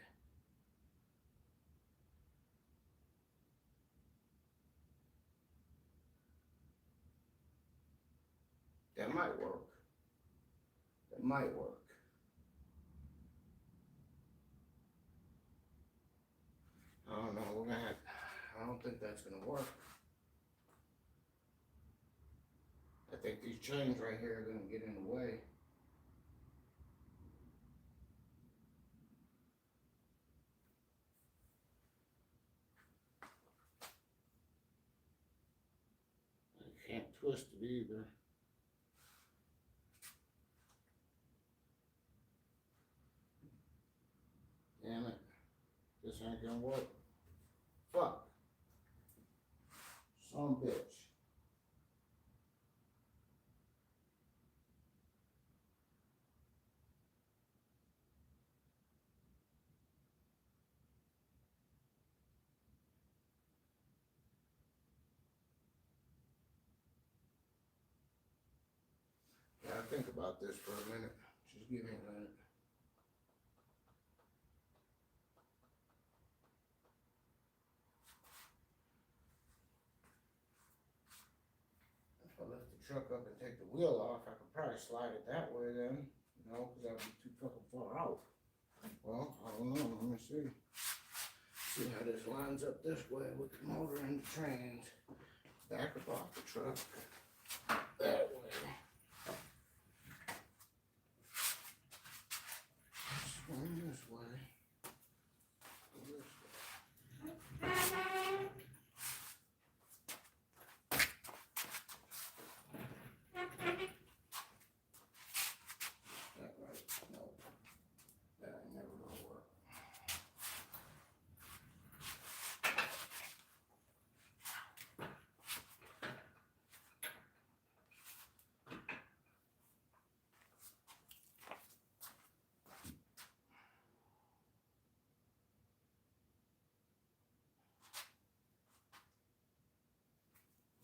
That might work. That might work. I don't know. We're gonna have think that's gonna work. I think these chains right here are gonna get in the way. I can't twist it either. Damn it. This ain't gonna work. Fuck. Son of a bitch. Yeah, think about this for a minute. Just give me a minute. If I lift the truck up and take the wheel off, I could probably slide it that way then, you know, because that would be too fucking far out. Well, I don't know. Let me see. See how this lines up this way with the motor and the trans. Back up off the truck. That way. Swing this way. Go this way. That right? No. That ain't never gonna work.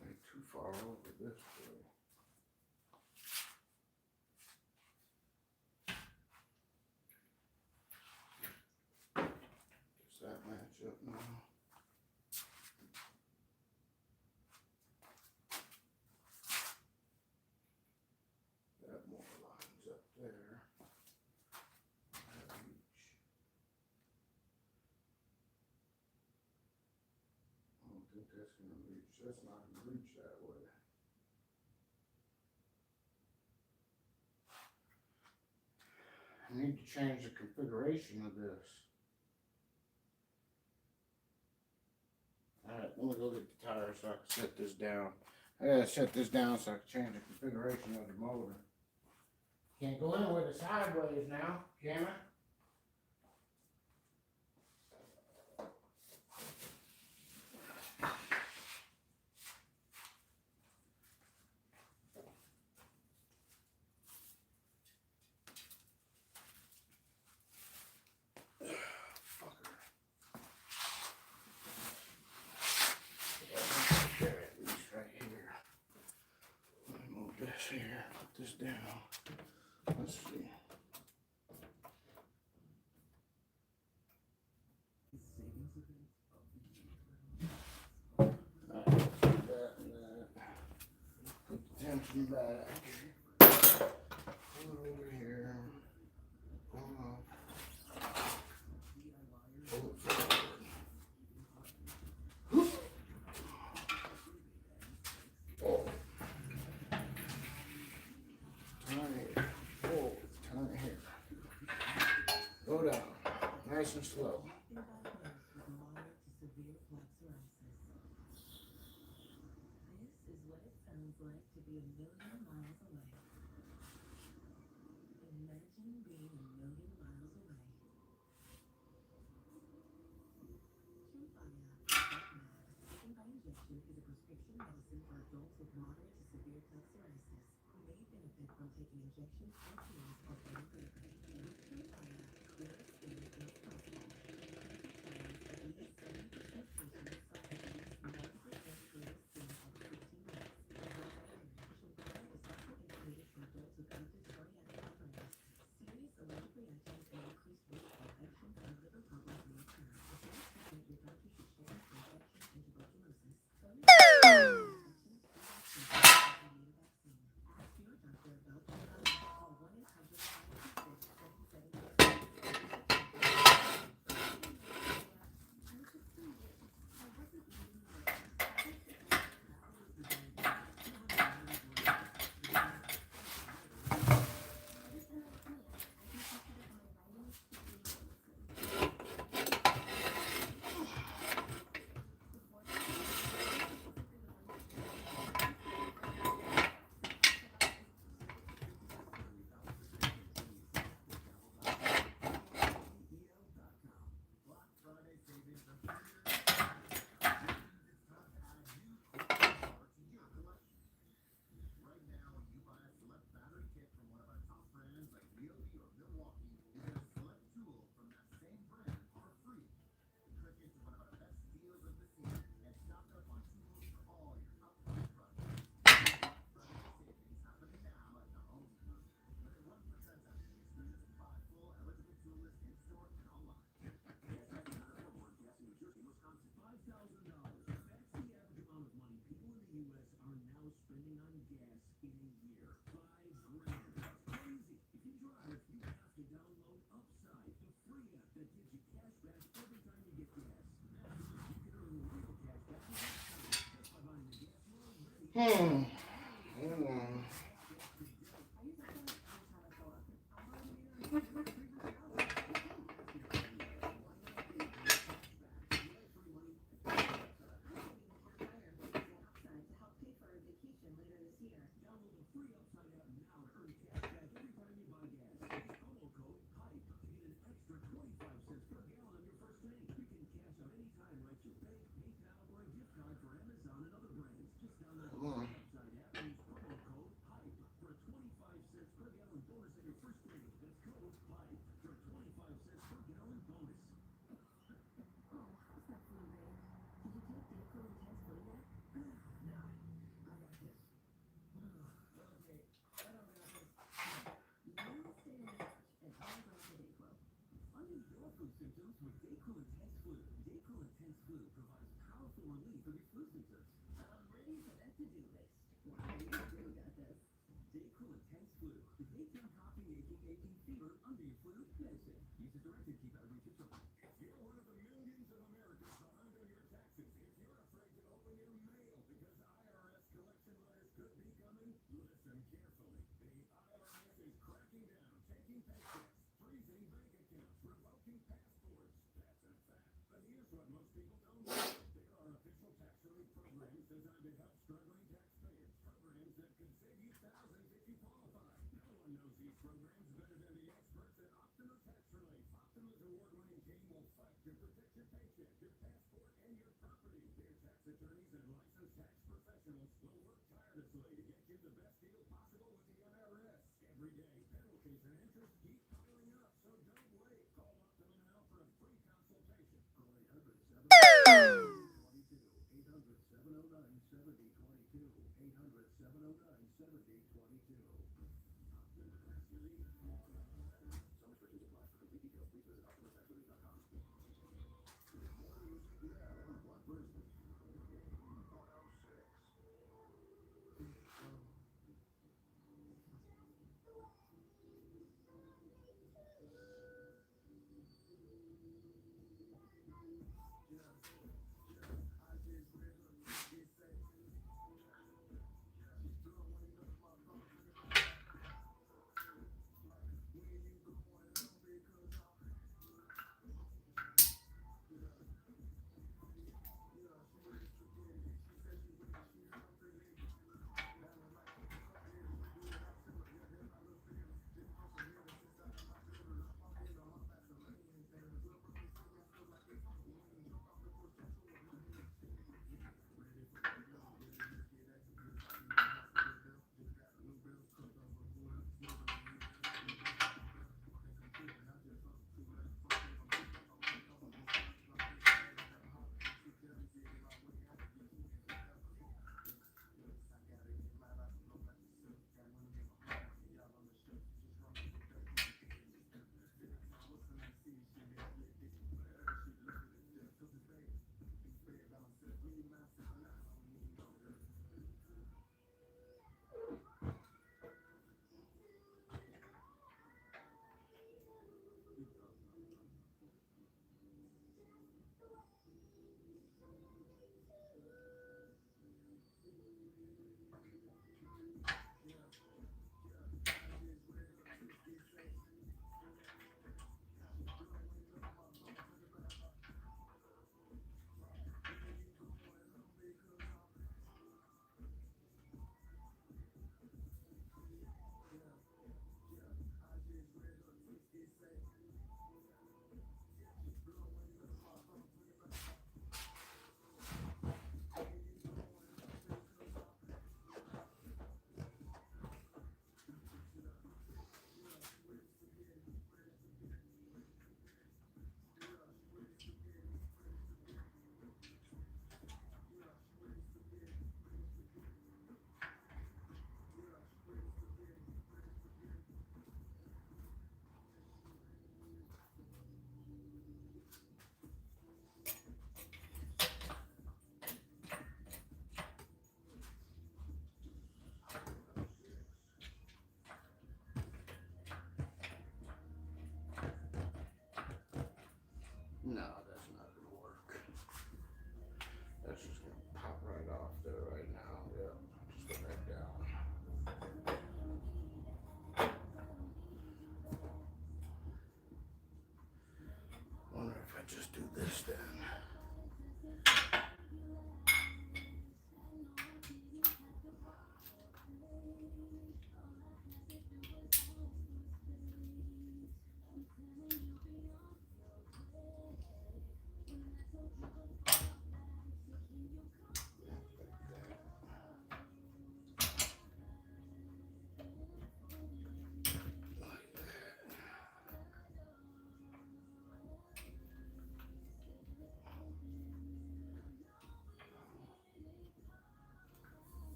Way too far over this way. Does that match up now? That more lines up there. That reach. I don't think that's gonna reach. That's not gonna reach that way. I need to change the configuration of this. Alright, let me go get the tires so I can set this down. I gotta set this down so I can change the configuration of the motor. Can't go anywhere the sideways now, can I? Here, put this down. Let's see. Alright, put that and that. Put the tension back. Put it over here. Pull it up. Pull it forward. Oh. Turn here. Forward. Turn here. Go down. Nice and slow. Hold on. Hold on.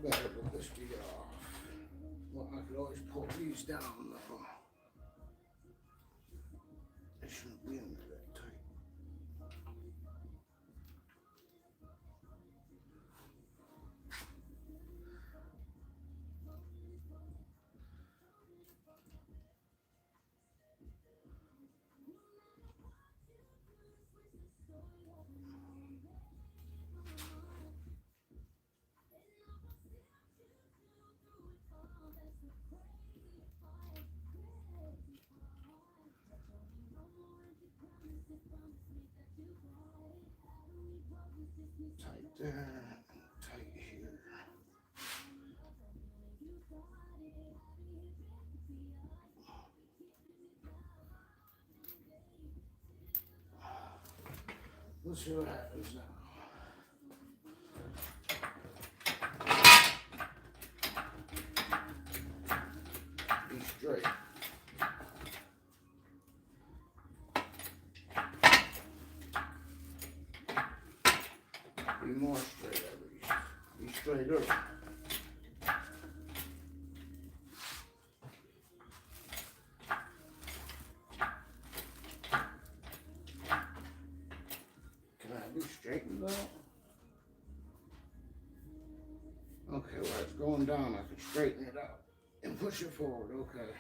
better with this to get off. Well, I could always pull these down though. It shouldn't be in there that tight. Tight there, tight here. Let's see what happens now. Be straight. Be more straight at least. Be straighter. Can I be straightened though? Okay, well it's going down. I can straighten it out and push it forward. Okay.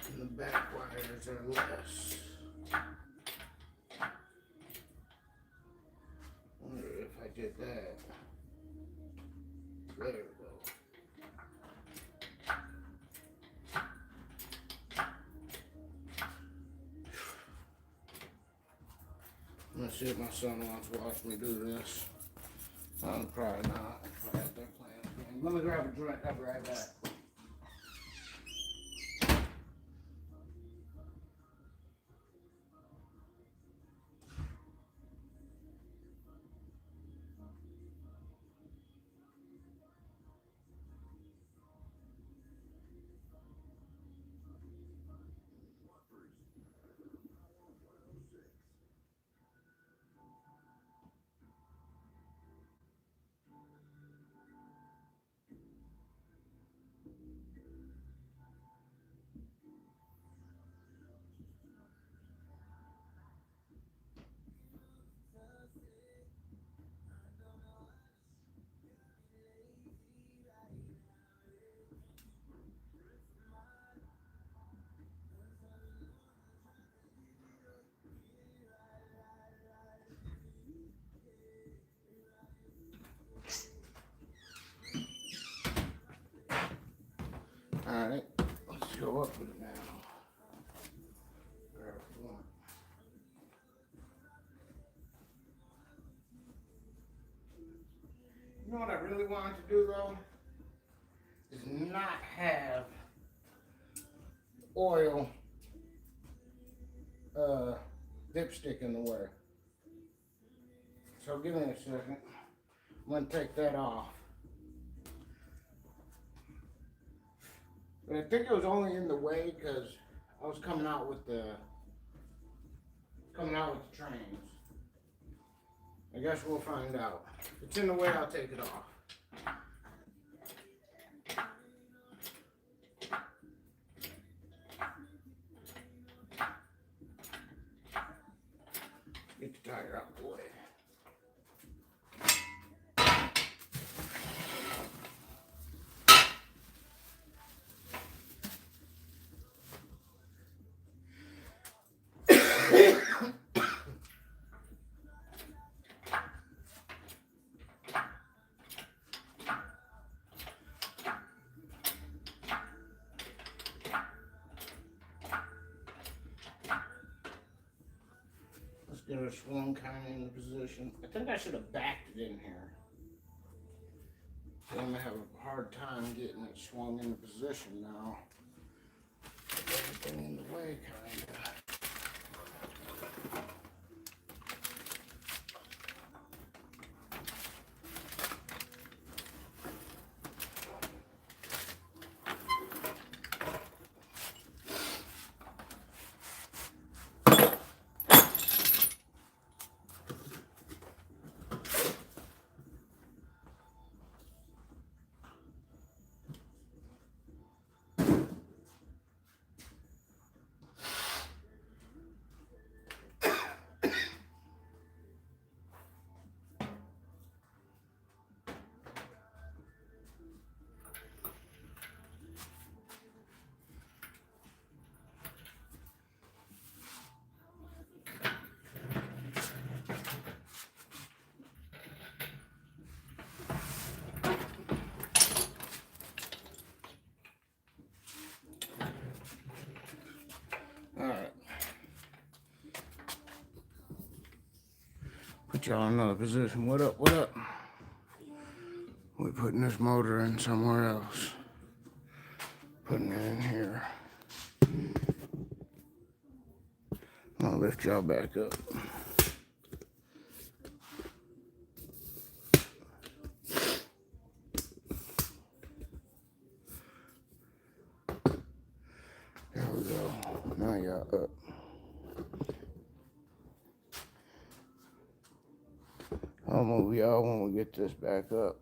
And the back wires are less. Wonder if I did that. There we go. Let's see if my son wants to watch me do this. Probably not. If I have that plan. Let me grab a drink. I'll be right back. Alright, let's go up with it now. Grab a blunt. You know what I really wanted to do though? Is not have oil dipstick in the way. So give me a second. I'm gonna take that off. But I think it was only in the way because I was coming out with the trains. I guess we'll find out. If it's in the way, I'll take it off. Get the tire out the way. Get her swung kind of in the position. I think I should have backed it in here. I'm gonna have a hard time getting it swung into position now. Everything in the way, kind of. get y'all another position. What up? What up? We're putting this motor in somewhere else. Putting it in here. I'll lift y'all back up. There we go. Now y'all up. I'll move y'all when we get this back up.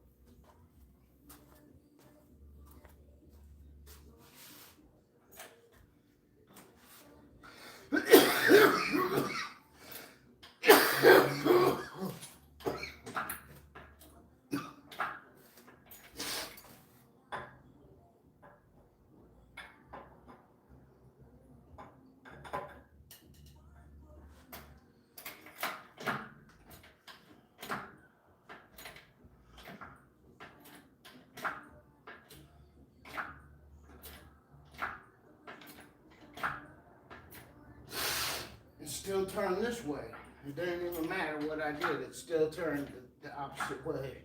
Still turned this way. It didn't even matter what I did. It still turned the opposite way.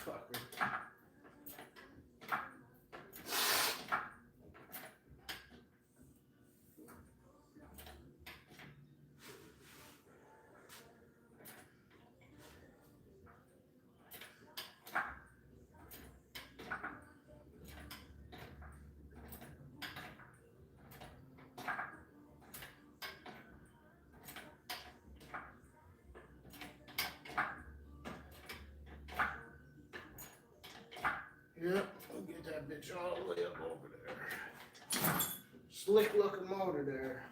Fucker. Yep, we'll get that bitch all the way up over there. Slick looking motor there.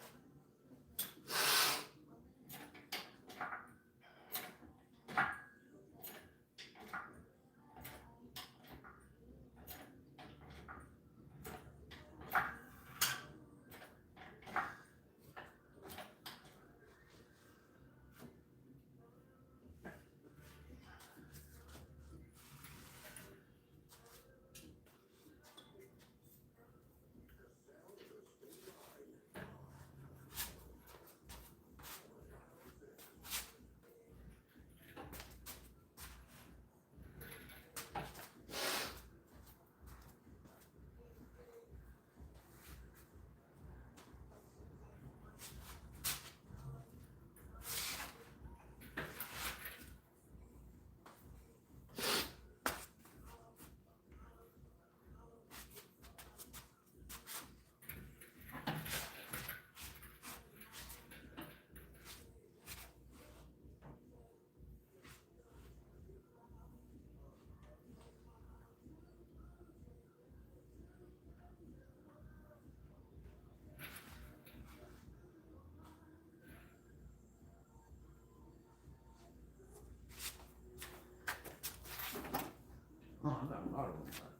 Oh, I got a lot of them back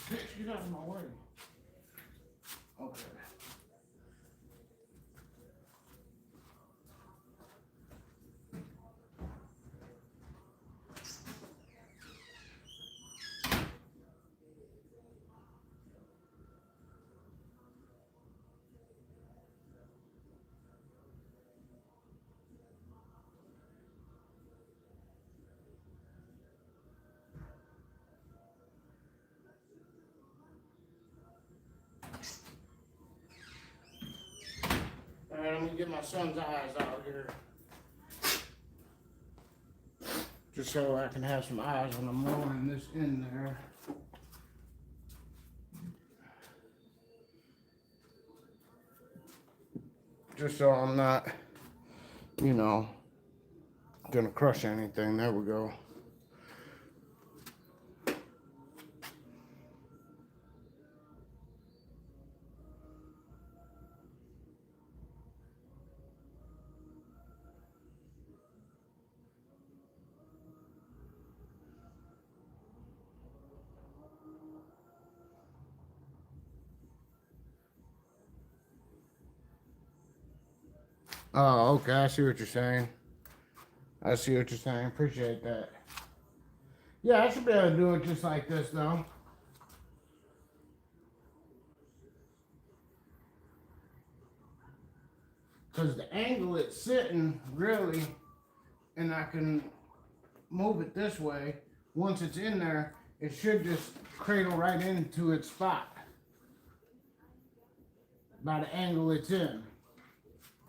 there. Bitch, get out of my way. Okay. All right, I'm gonna get my son's eyes out here. Just so I can have some eyes when I'm rolling this in there. Just so I'm not, you know, gonna crush anything. There we go. Oh, okay. I see what you're saying. I see what you're saying. Appreciate that. Yeah, I should be able to do it just like this, though. because the angle it's sitting really, and I can move it this way. Once it's in there, it should just cradle right into its spot by the angle it's in.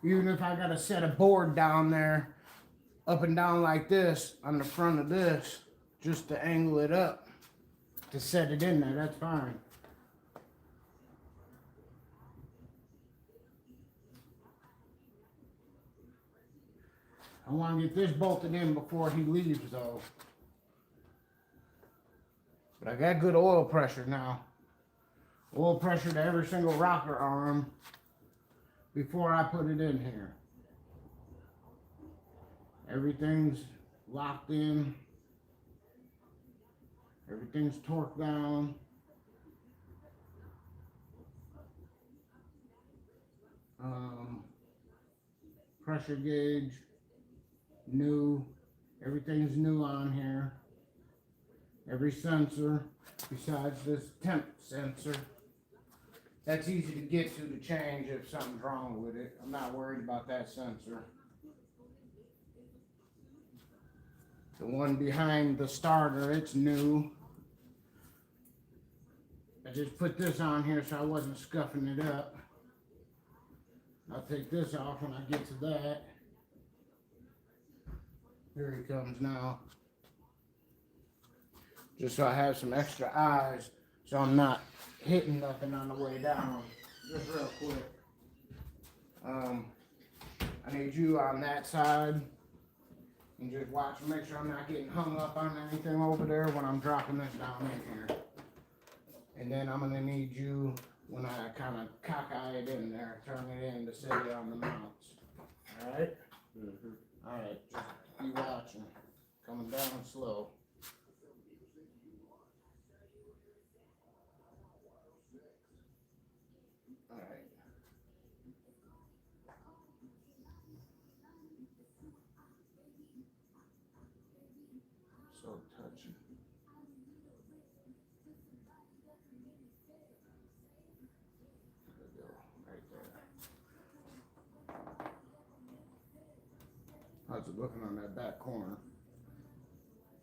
Even if I gotta set a board down there up and down like this on the front of this just to angle it up to set it in there, that's fine. I want to get this bolted in before he leaves though. But I got good oil pressure now. Oil pressure to every single rocker arm before I put it in here. Everything's locked in. Everything's torqued down. Pressure gauge, new. Everything's new on here. Every sensor, besides this temp sensor. That's easy to get to change if something's wrong with it. I'm not worried about that sensor. The one behind the starter, it's new. I just put this on here so I wasn't scuffing it up. I'll take this off when I get to that. Here he comes now. Just so I have some extra eyes so I'm not hitting nothing on the way down. Just real quick. I need you on that side. And just watch, make sure I'm not getting hung up on anything over there when I'm dropping this down in here. And then I'm gonna need you when I kind of cockeye it in there, turn it in to sit it on the mounts. All right? All right, just be watching. Coming down slow. All right. So touchy. There we go, right there. How's it looking on that back corner?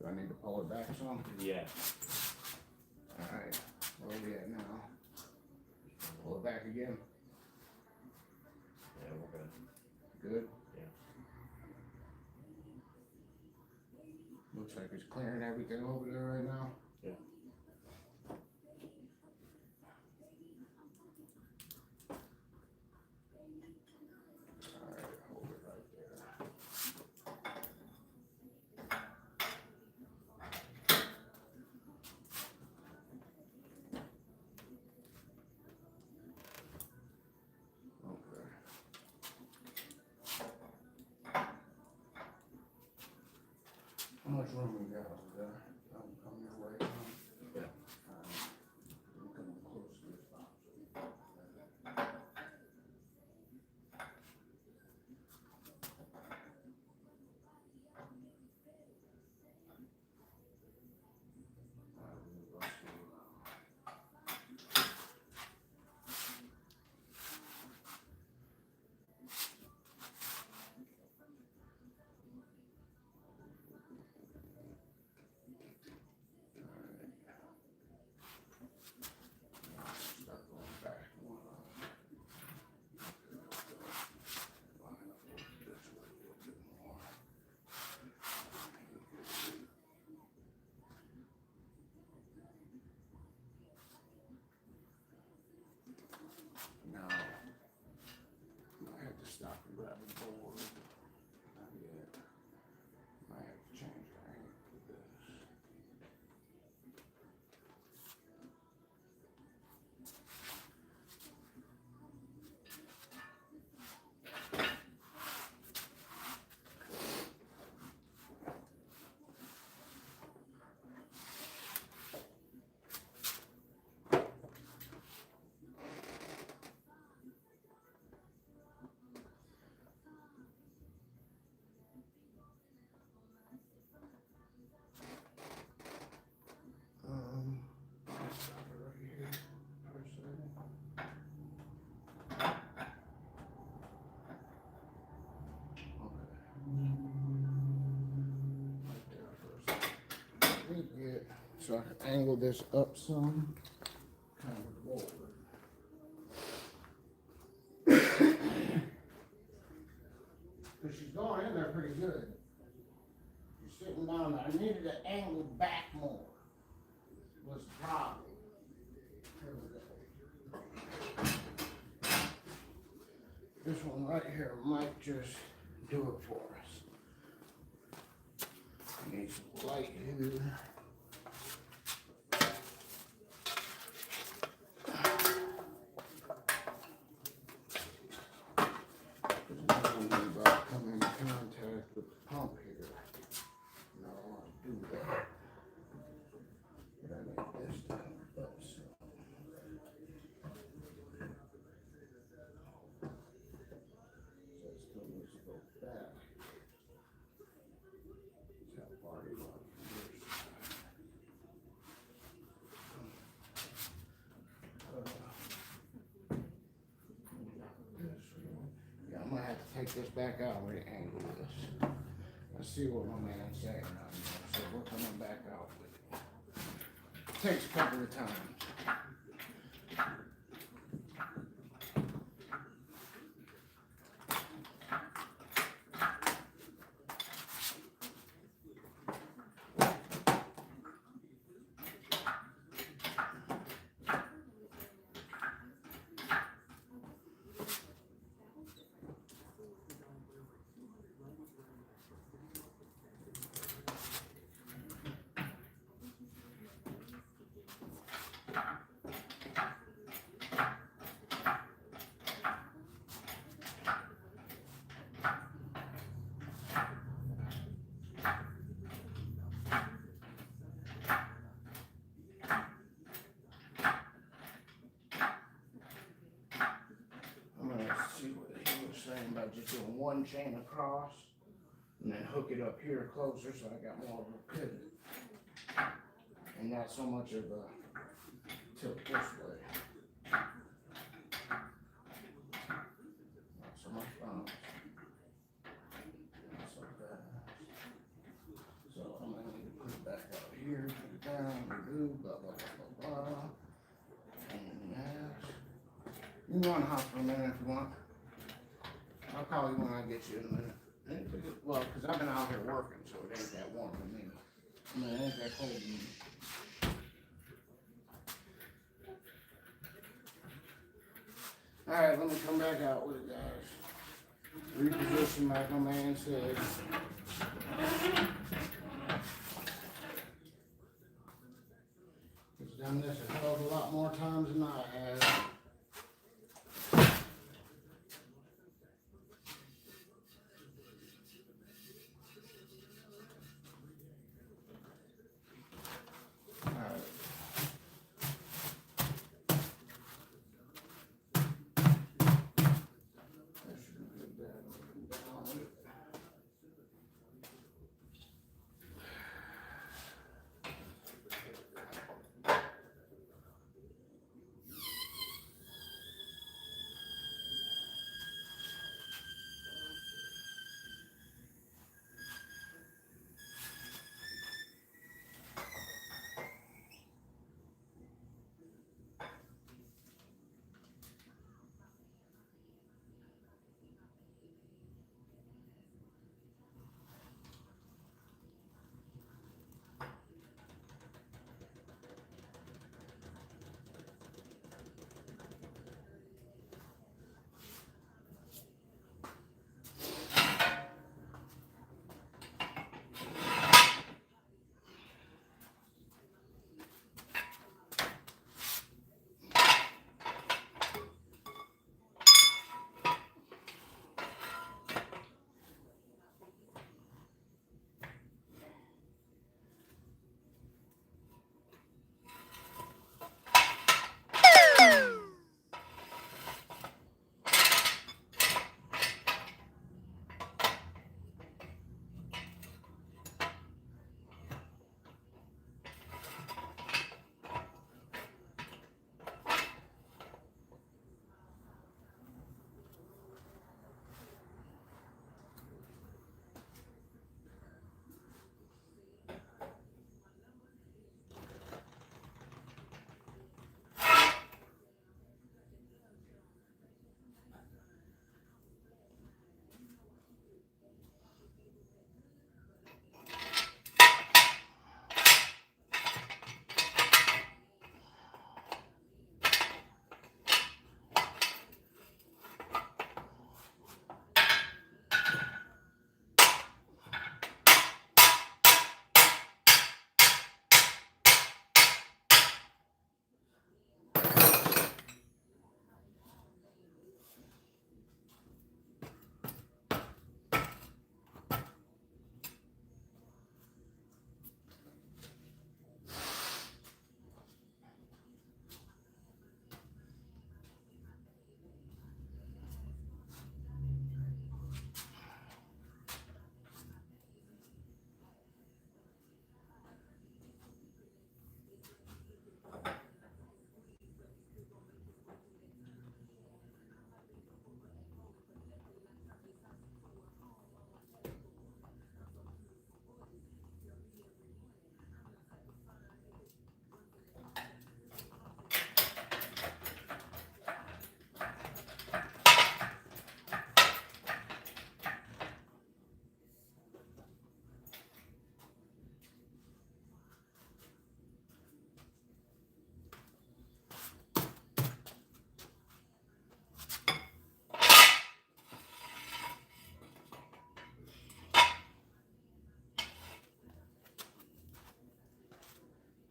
Do I need to pull it back some? Yeah. All right, where are we at now? Pull it back again. Yeah, we're good. Good? Yeah. Looks like it's clearing everything over there right now. Yeah. All right, hold it right there. Okay. How much room we got over there? Come your way. Yeah. I'm coming close to this box. Start going back. Line up this way a little bit more. Now, I have to stop and grab a board. Not yet. I have to change the angle to this. So I can angle this up some. Kind of forward. Because she's going in there pretty good. She's sitting down there. I needed to angle back more. Was the problem. Here we go. This one right here might just do it for us. I need some light here. About coming in contact with the pump here. No, I want to do that. But I need this to come up some. So it still needs to go back. See how far you want from your side. Yeah, I'm gonna have to take this back out and re-angle this. Let's see what my man's saying on there. So we're coming back out with it. Takes a couple of times. See what he was saying about just doing one chain across and then hook it up here closer so I got more of a pivot and not so much of a tilt this way. Not so much bounce. Not so fast. So I'm gonna need to put it back out here, put it down, do blah blah blah blah blah. And yes. You can run hot for a minute if you want. I'll call you when I get you in a minute. Well, because I've been out here working, so it ain't that warm to me. I mean, it ain't that cold to me. Alright, let me come back out with it, guys. Reposition like my man said. He's done this a hell of a lot more times than I have.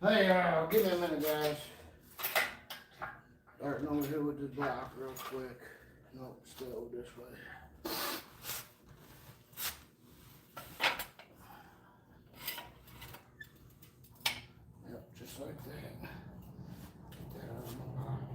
Hey, give me a minute, guys. Starting over here with this block real quick. Nope, still over this way. Yep, just like that. Get that out of my pocket.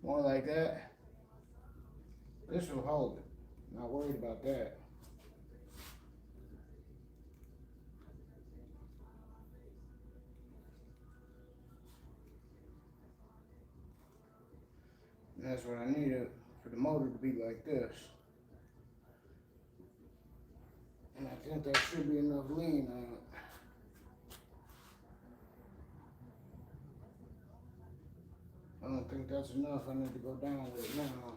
More like that. This will hold it. Not worried about that. And that's what I needed for the motor to be like this. And I think that should be enough lean on it. I don't think that's enough. I need to go down with it now.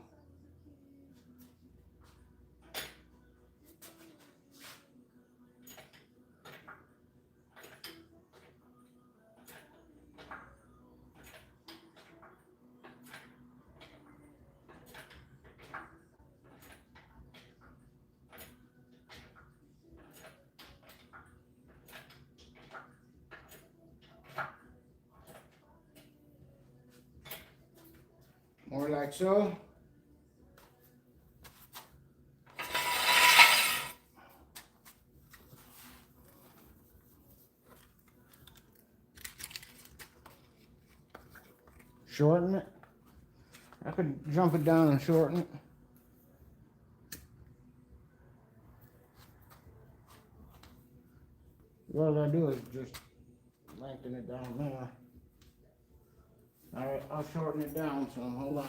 More like so. Shorten it. I could jump it down and shorten it. What I do is just lengthen it down there. Alright, I'll shorten it down some. Hold on.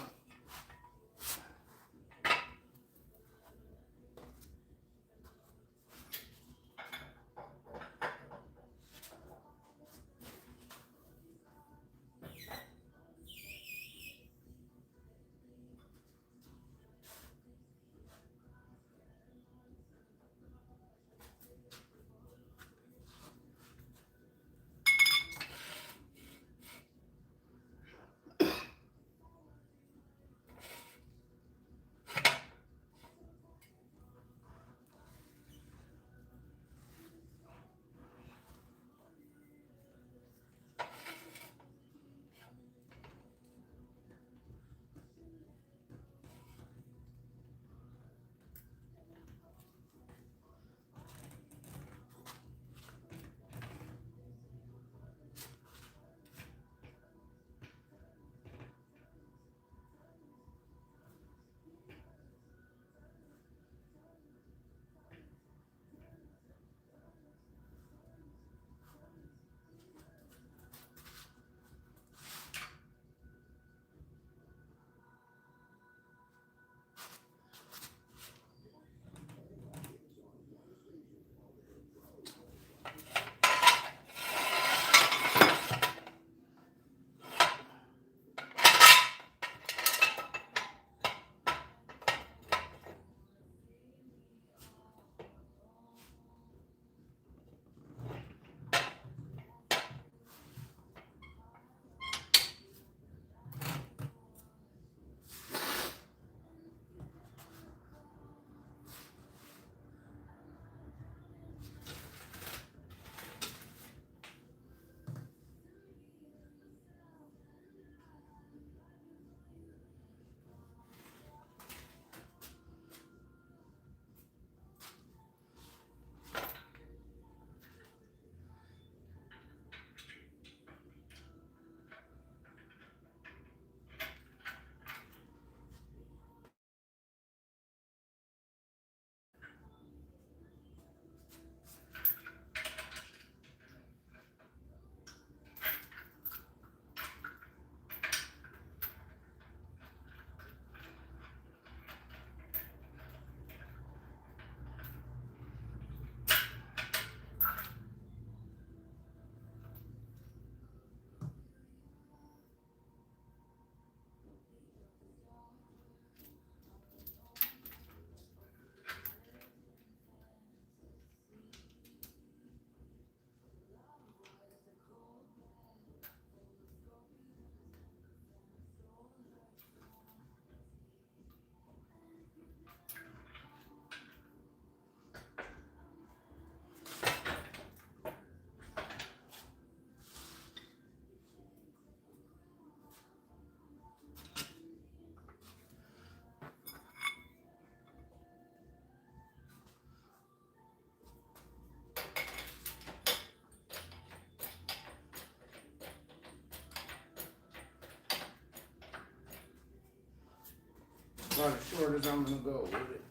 About as short as I'm gonna go with it.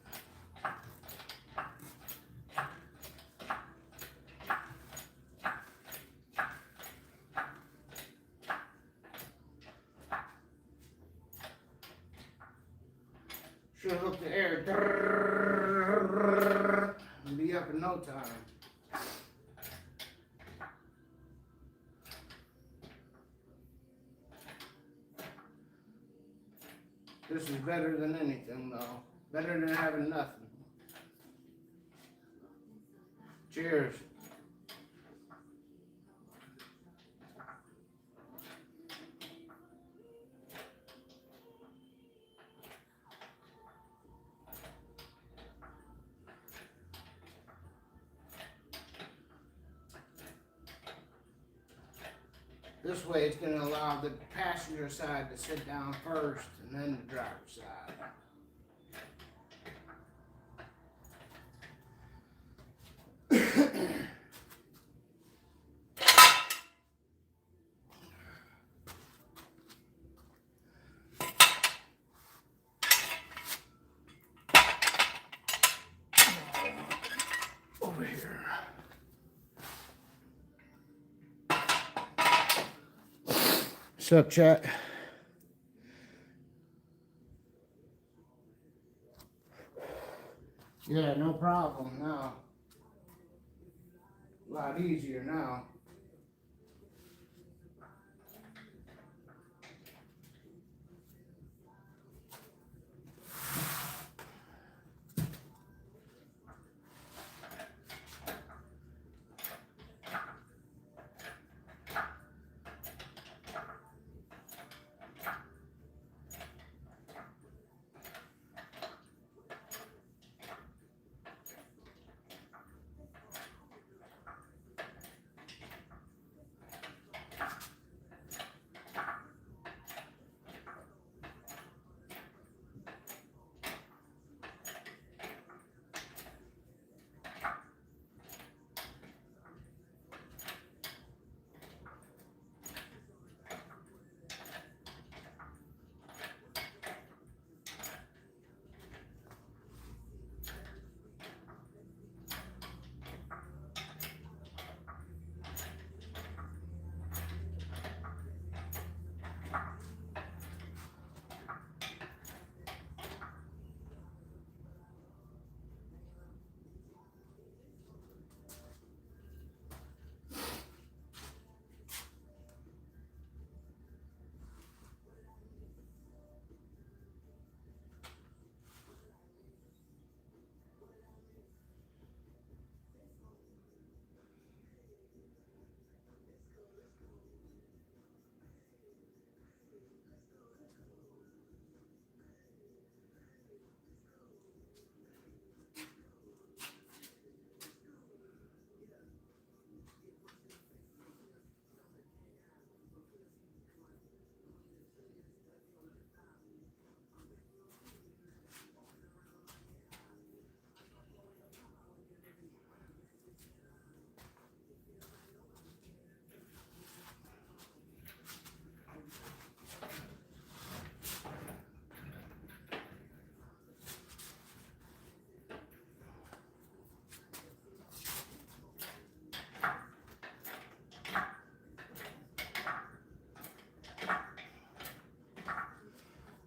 Should hook the air. Be up in no time. This is better than anything, though. Better than having nothing. Cheers. This way it's going to allow the passenger side to sit down first and then the driver's side. Over here. What's up, chat? Yeah, no problem now. A lot easier now.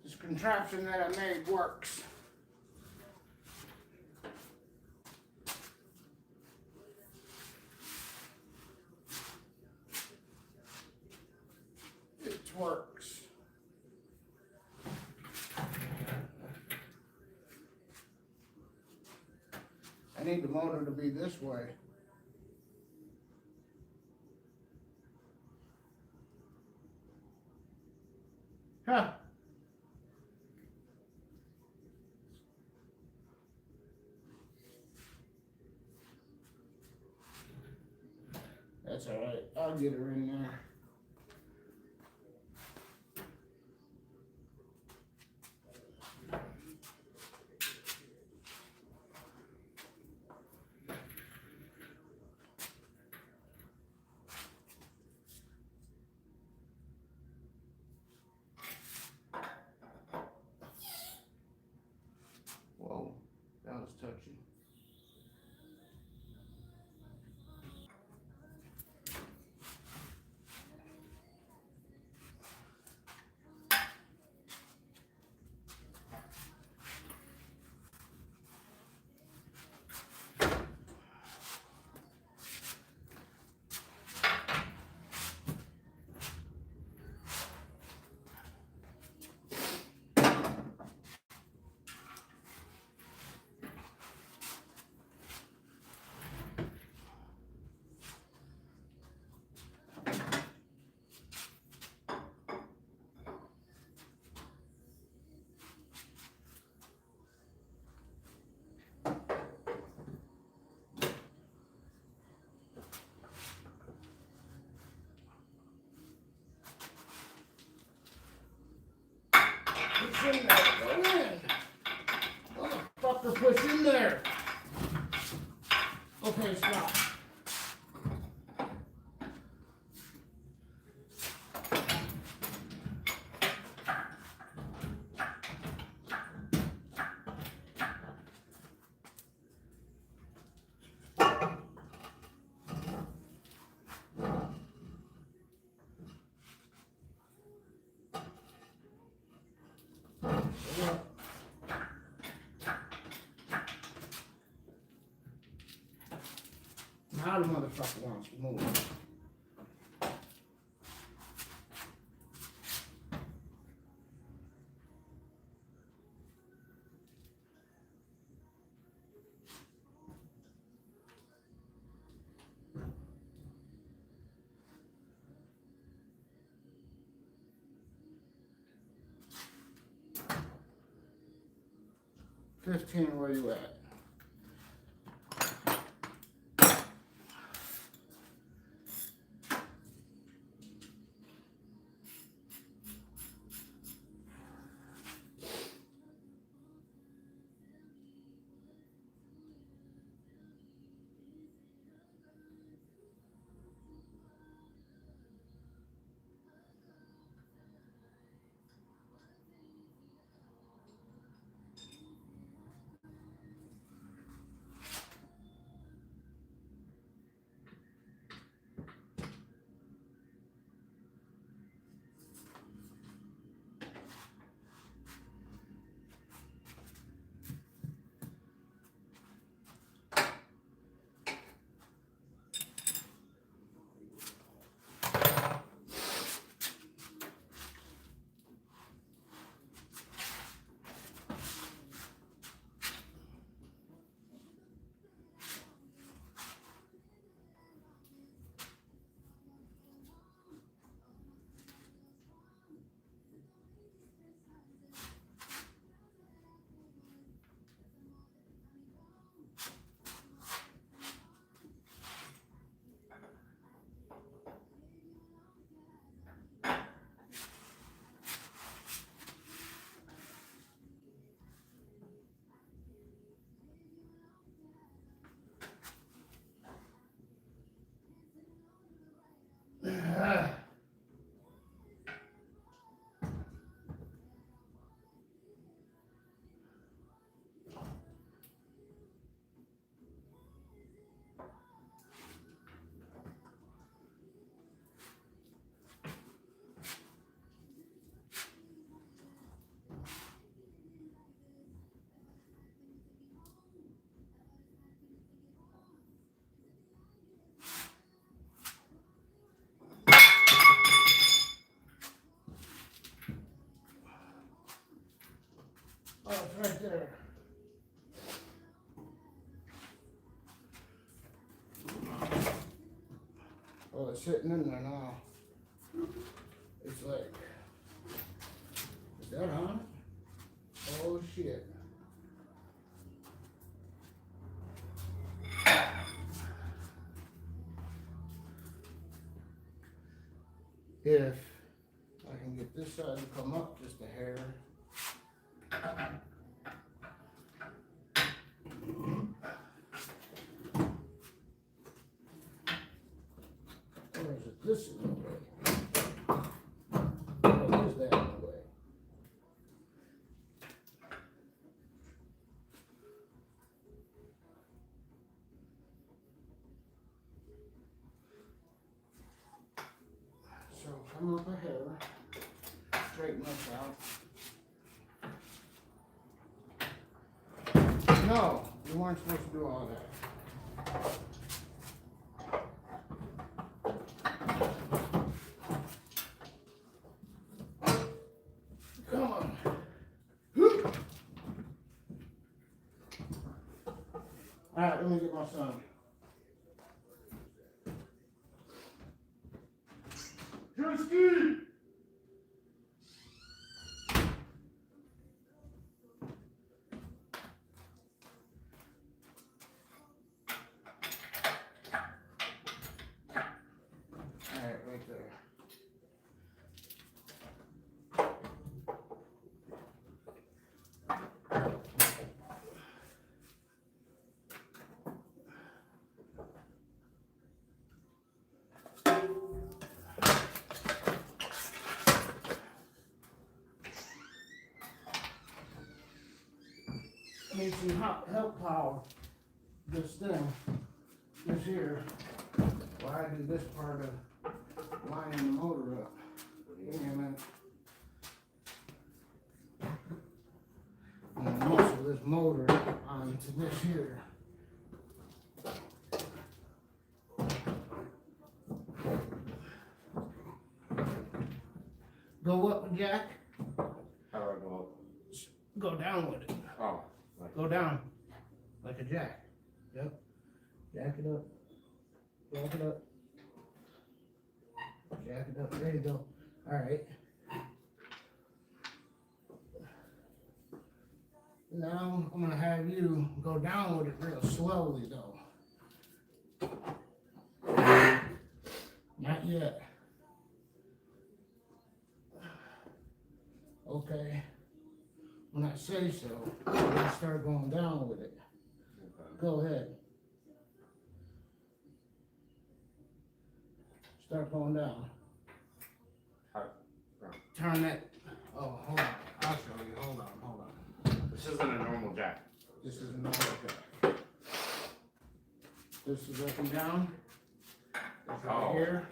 This contraption that I made works. It works. I need the motor to be this way. Huh. That's all right. I'll get her in there. Whoa, that was touchy. Now the motherfucker wants to move. $15, where you at? Oh, it's right there. Oh, it's sitting in there now. It's like, is that on? Oh shit. If I can get this side to come up just a hair. Or is it this in the way? Or is that in the way? So come up a hair, straighten this out. No, you weren't supposed to do all that. Come on. All right, let me get my son. Drewski! All right, right there. Need some help power. This thing, this here, well, I do this part of lining the motor up. Give me a minute. And then muscle this motor onto this here. Go up, Jack. How do I go up? Go down with it. Oh. Go down. Like a jack. Yep. Jack it up. Jack it up. Jack it up. There you go. Alright. Now I'm gonna have you go down with it real slowly though. Not yet. Okay. When I say so, I'm gonna start going down with it. Okay. Go ahead. Start going down. How? Turn that. Oh, hold on. I'll show you. Hold on. This isn't a normal jack. This is another jack. This is up and down. This right Oh. here.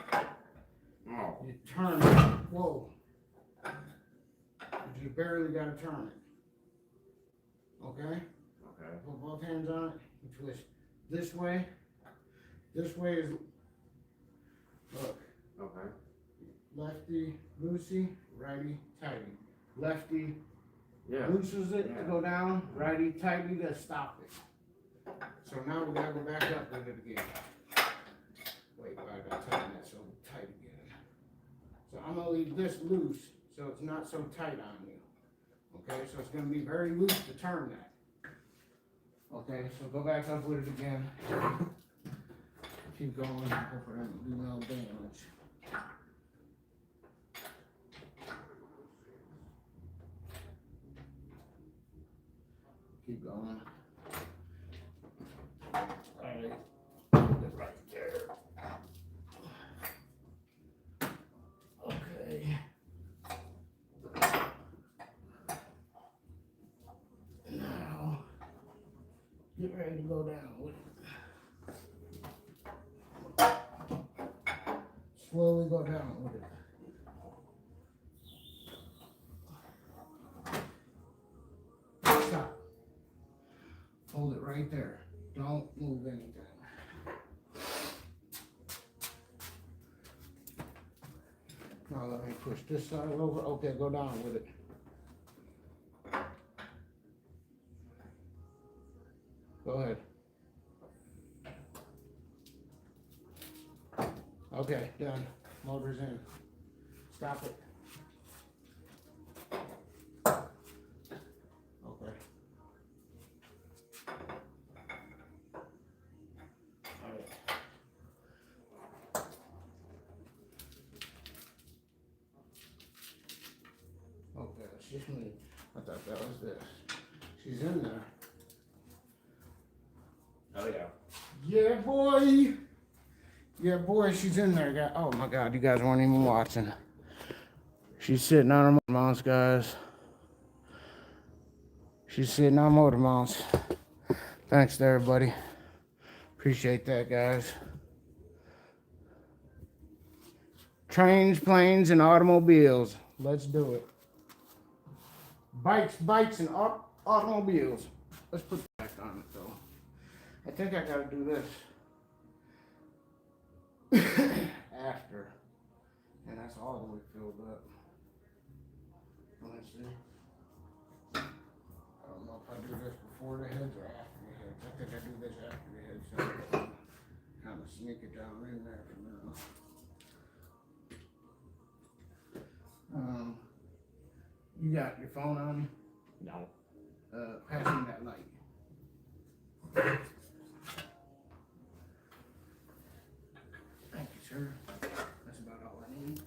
Oh. You turn it. Whoa. You barely gotta turn it. Okay? Okay. Put both hands on it. You twist this way. This way is, look, Okay. lefty, loosey, righty, tighty. Lefty Yeah. looses it to Yeah. go down, righty, tighty to stop it. So now we gotta go back up with it again. Wait, I gotta tighten that so tight again. So I'm gonna leave this loose so it's not so tight on you. Okay, so it's gonna be very loose to turn that. Okay, so go back up with it again. Keep going, hope I don't do no damage. Keep going. Alright, put it right there. Okay. Now, get ready to go down with it. Slowly go down with it. Stop. Hold it right there. Don't move anything. Now let me push this side over. Okay, go down with it. Go ahead. Okay, done. Motor's in. Stop it. Okay. All right. Okay, she's me. I thought that was this. She's in there. Oh yeah. Yeah, boy. Yeah, boy, she's in there. Oh my God, you guys weren't even watching. She's sitting on her motor mounts, guys. She's sitting on motor mounts. Thanks to everybody. Appreciate that, guys. Trains, planes, and automobiles. Let's do it. Bikes, and automobiles. Let's put that back on it, though. I think I gotta do this after. And that's all the way filled up. Let's see. I don't know if I do this before the heads or after the heads. I think I do this after the heads, so kind of sneak it down in there for now. You got your phone on you? No. Pass me that light. Thank you, sir. That's about all I need.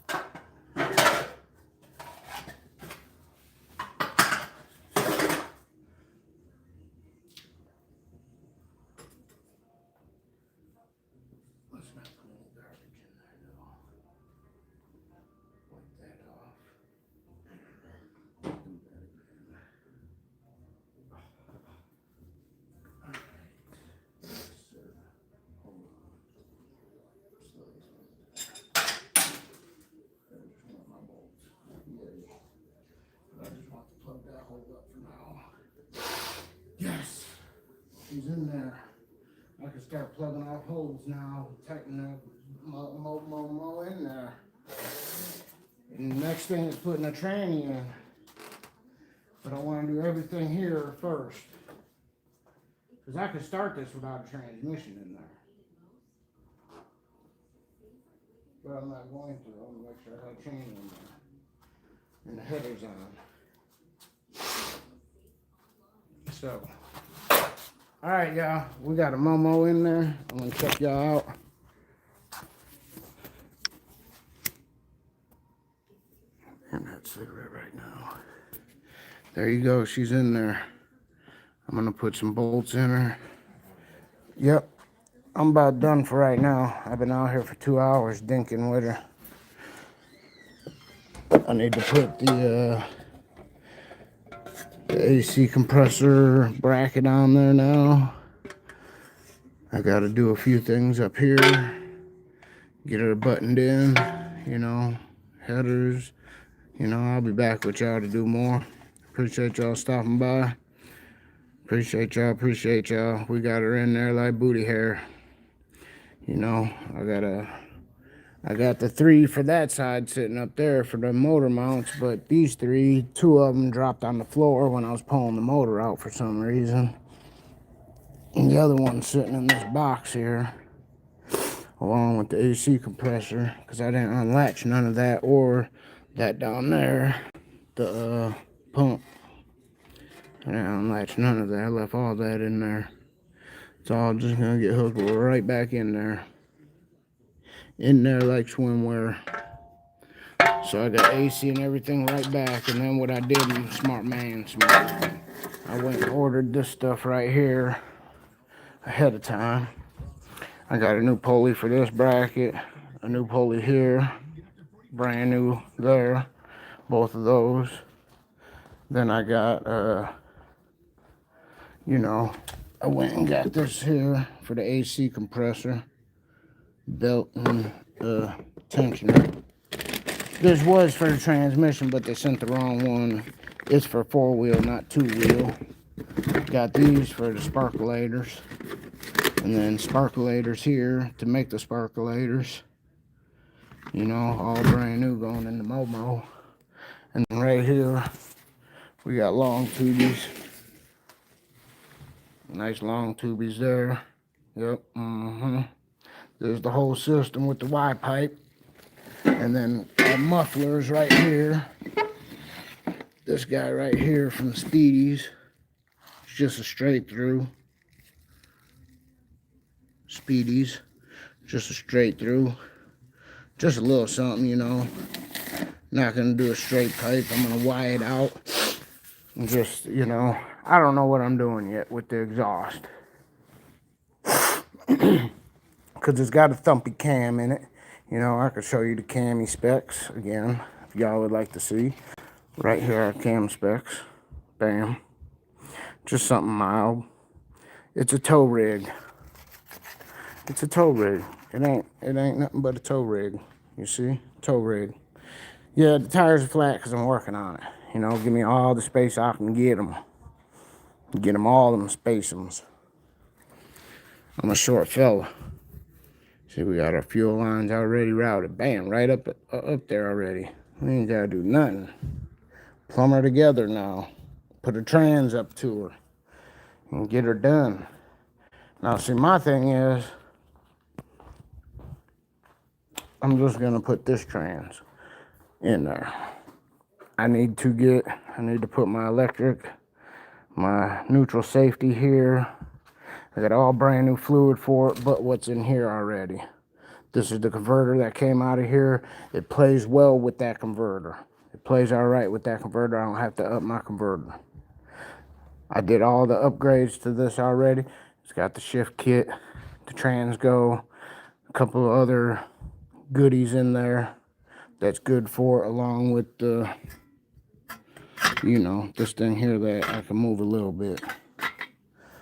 Let's not put any garbage in there, though. Wipe that off. Do that again. All right. Yes, sir. Hold on. There's one of my bolts. Yay. But I just want to plug that hole up for now. Yes. She's in there. I can start plugging off holes now, tighten up, mo in there. And next next thing is putting a tranny in. But I want to do everything here first. Because I could start this without a transmission in there. But I'm not going to. I want to make sure I have a tranny in there. And the header's on. So. Alright, y'all. We got a Momo in there. I'm going to check y'all out. And that cigarette right now. There you go. She's in there. I'm going to put some bolts in her. Yep. I'm about done for right now. I've been out here for 2 hours dinking with her. I need to put the AC compressor bracket on there now. I got to do a few things up here. Get her buttoned in, you know, headers. You know, I'll be back with y'all to do more. Appreciate y'all stopping by. Appreciate y'all, appreciate y'all. We got her in there like booty hair. You know, I got the 3 for that side sitting up there for the motor mounts, but these 3, 2 of them dropped on the floor when I was pulling the motor out for some reason. And the other one's sitting in this box here, along with the AC compressor, because I didn't unlatch none of that or that down there, the pump. I didn't unlatch none of that. I left all that in there. It's all just gonna get hooked right back in there. In there like swimwear. So I got AC and everything right back. And then what I did in smart man smart, I went and ordered this stuff right here ahead of time. I got a new pulley for this bracket, a new pulley here, brand new there, both of those. Then I got you know, I went and got this here for the AC compressor, belt and tensioner. This was for the transmission, but they sent the wrong one. It's for 4-wheel, not 2-wheel. Got these for the sparkulators. And then sparkulators here to make the sparkulators. You know, all brand new going in the Momo. And then right here, we got long tubies. Nice long tubies there. Yep, There's the whole system with the Y pipe. And then mufflers right here. This guy right here from Speedies. It's just a straight through. Speedies. Just a straight through. Just a little something, you know. Not going to do a straight pipe. I'm going to wire it out. And just, you know, I don't know what I'm doing yet with the exhaust. Because it's got a thumpy cam in it. You know, I could show you the cami specs again, if y'all would like to see. Right here are cam specs. Bam. Just something mild. It's a tow rig. It's a tow rig. It ain't nothing but a tow rig. You see? Tow rig. Yeah, the tires are flat because I'm working on it. You know, give me all the space I can get them. Get them all them spaceums. I'm a short fella. See, we got our fuel lines already routed. Bam, right up there already. We ain't got to do nothing. Plumb her together now. Put a trans up to her. And get her done. Now, see, my thing is, I'm just going to put this trans in there. I need to put my electric, my neutral safety here. I got all brand new fluid for it, but what's in here already. This is the converter that came out of here. It plays well with that converter. It plays all right with that converter. I don't have to up my converter. I did all the upgrades to this already. It's got the shift kit, the Transgo, a couple of other goodies in there that's good for it, along with the, you know, this thing here that I can move a little bit.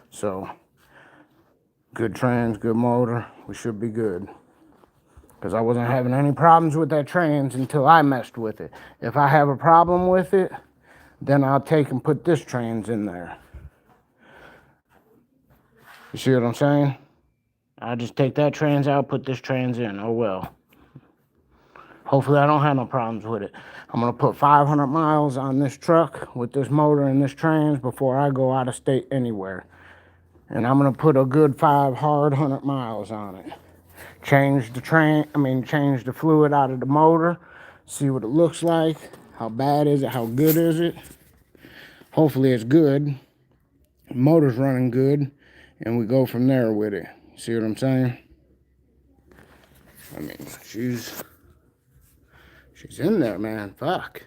So, good trans, good motor. We should be good. Because I wasn't having any problems with that trans until I messed with it. If I have a problem with it, then I'll take and put this trans in there. You see what I'm saying? I'll just take that trans out, put this trans in. Oh well. Hopefully I don't have no problems with it. I'm gonna put 500 miles on this truck with this motor and this trans before I go out of state anywhere. And I'm gonna put a good 500 miles on it. Change the fluid out of the motor, see what it looks like. How bad is it? How good is it? Hopefully it's good. The motor's running good, and we go from there with it. See what I'm saying? I mean, she's in there, man. Fuck.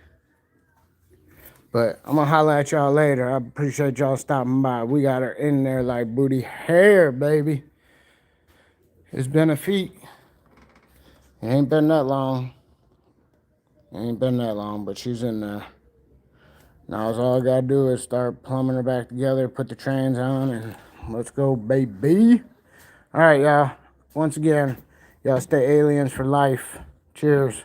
But I'm gonna holler at y'all later. I appreciate y'all stopping by. We got her in there like booty hair, baby. It's been a feat. It ain't been that long. But she's in there. Now all I gotta do is start plumbing her back together, put the trans on, and let's go, baby. All right, y'all. Once again, y'all stay aliens for life. Cheers.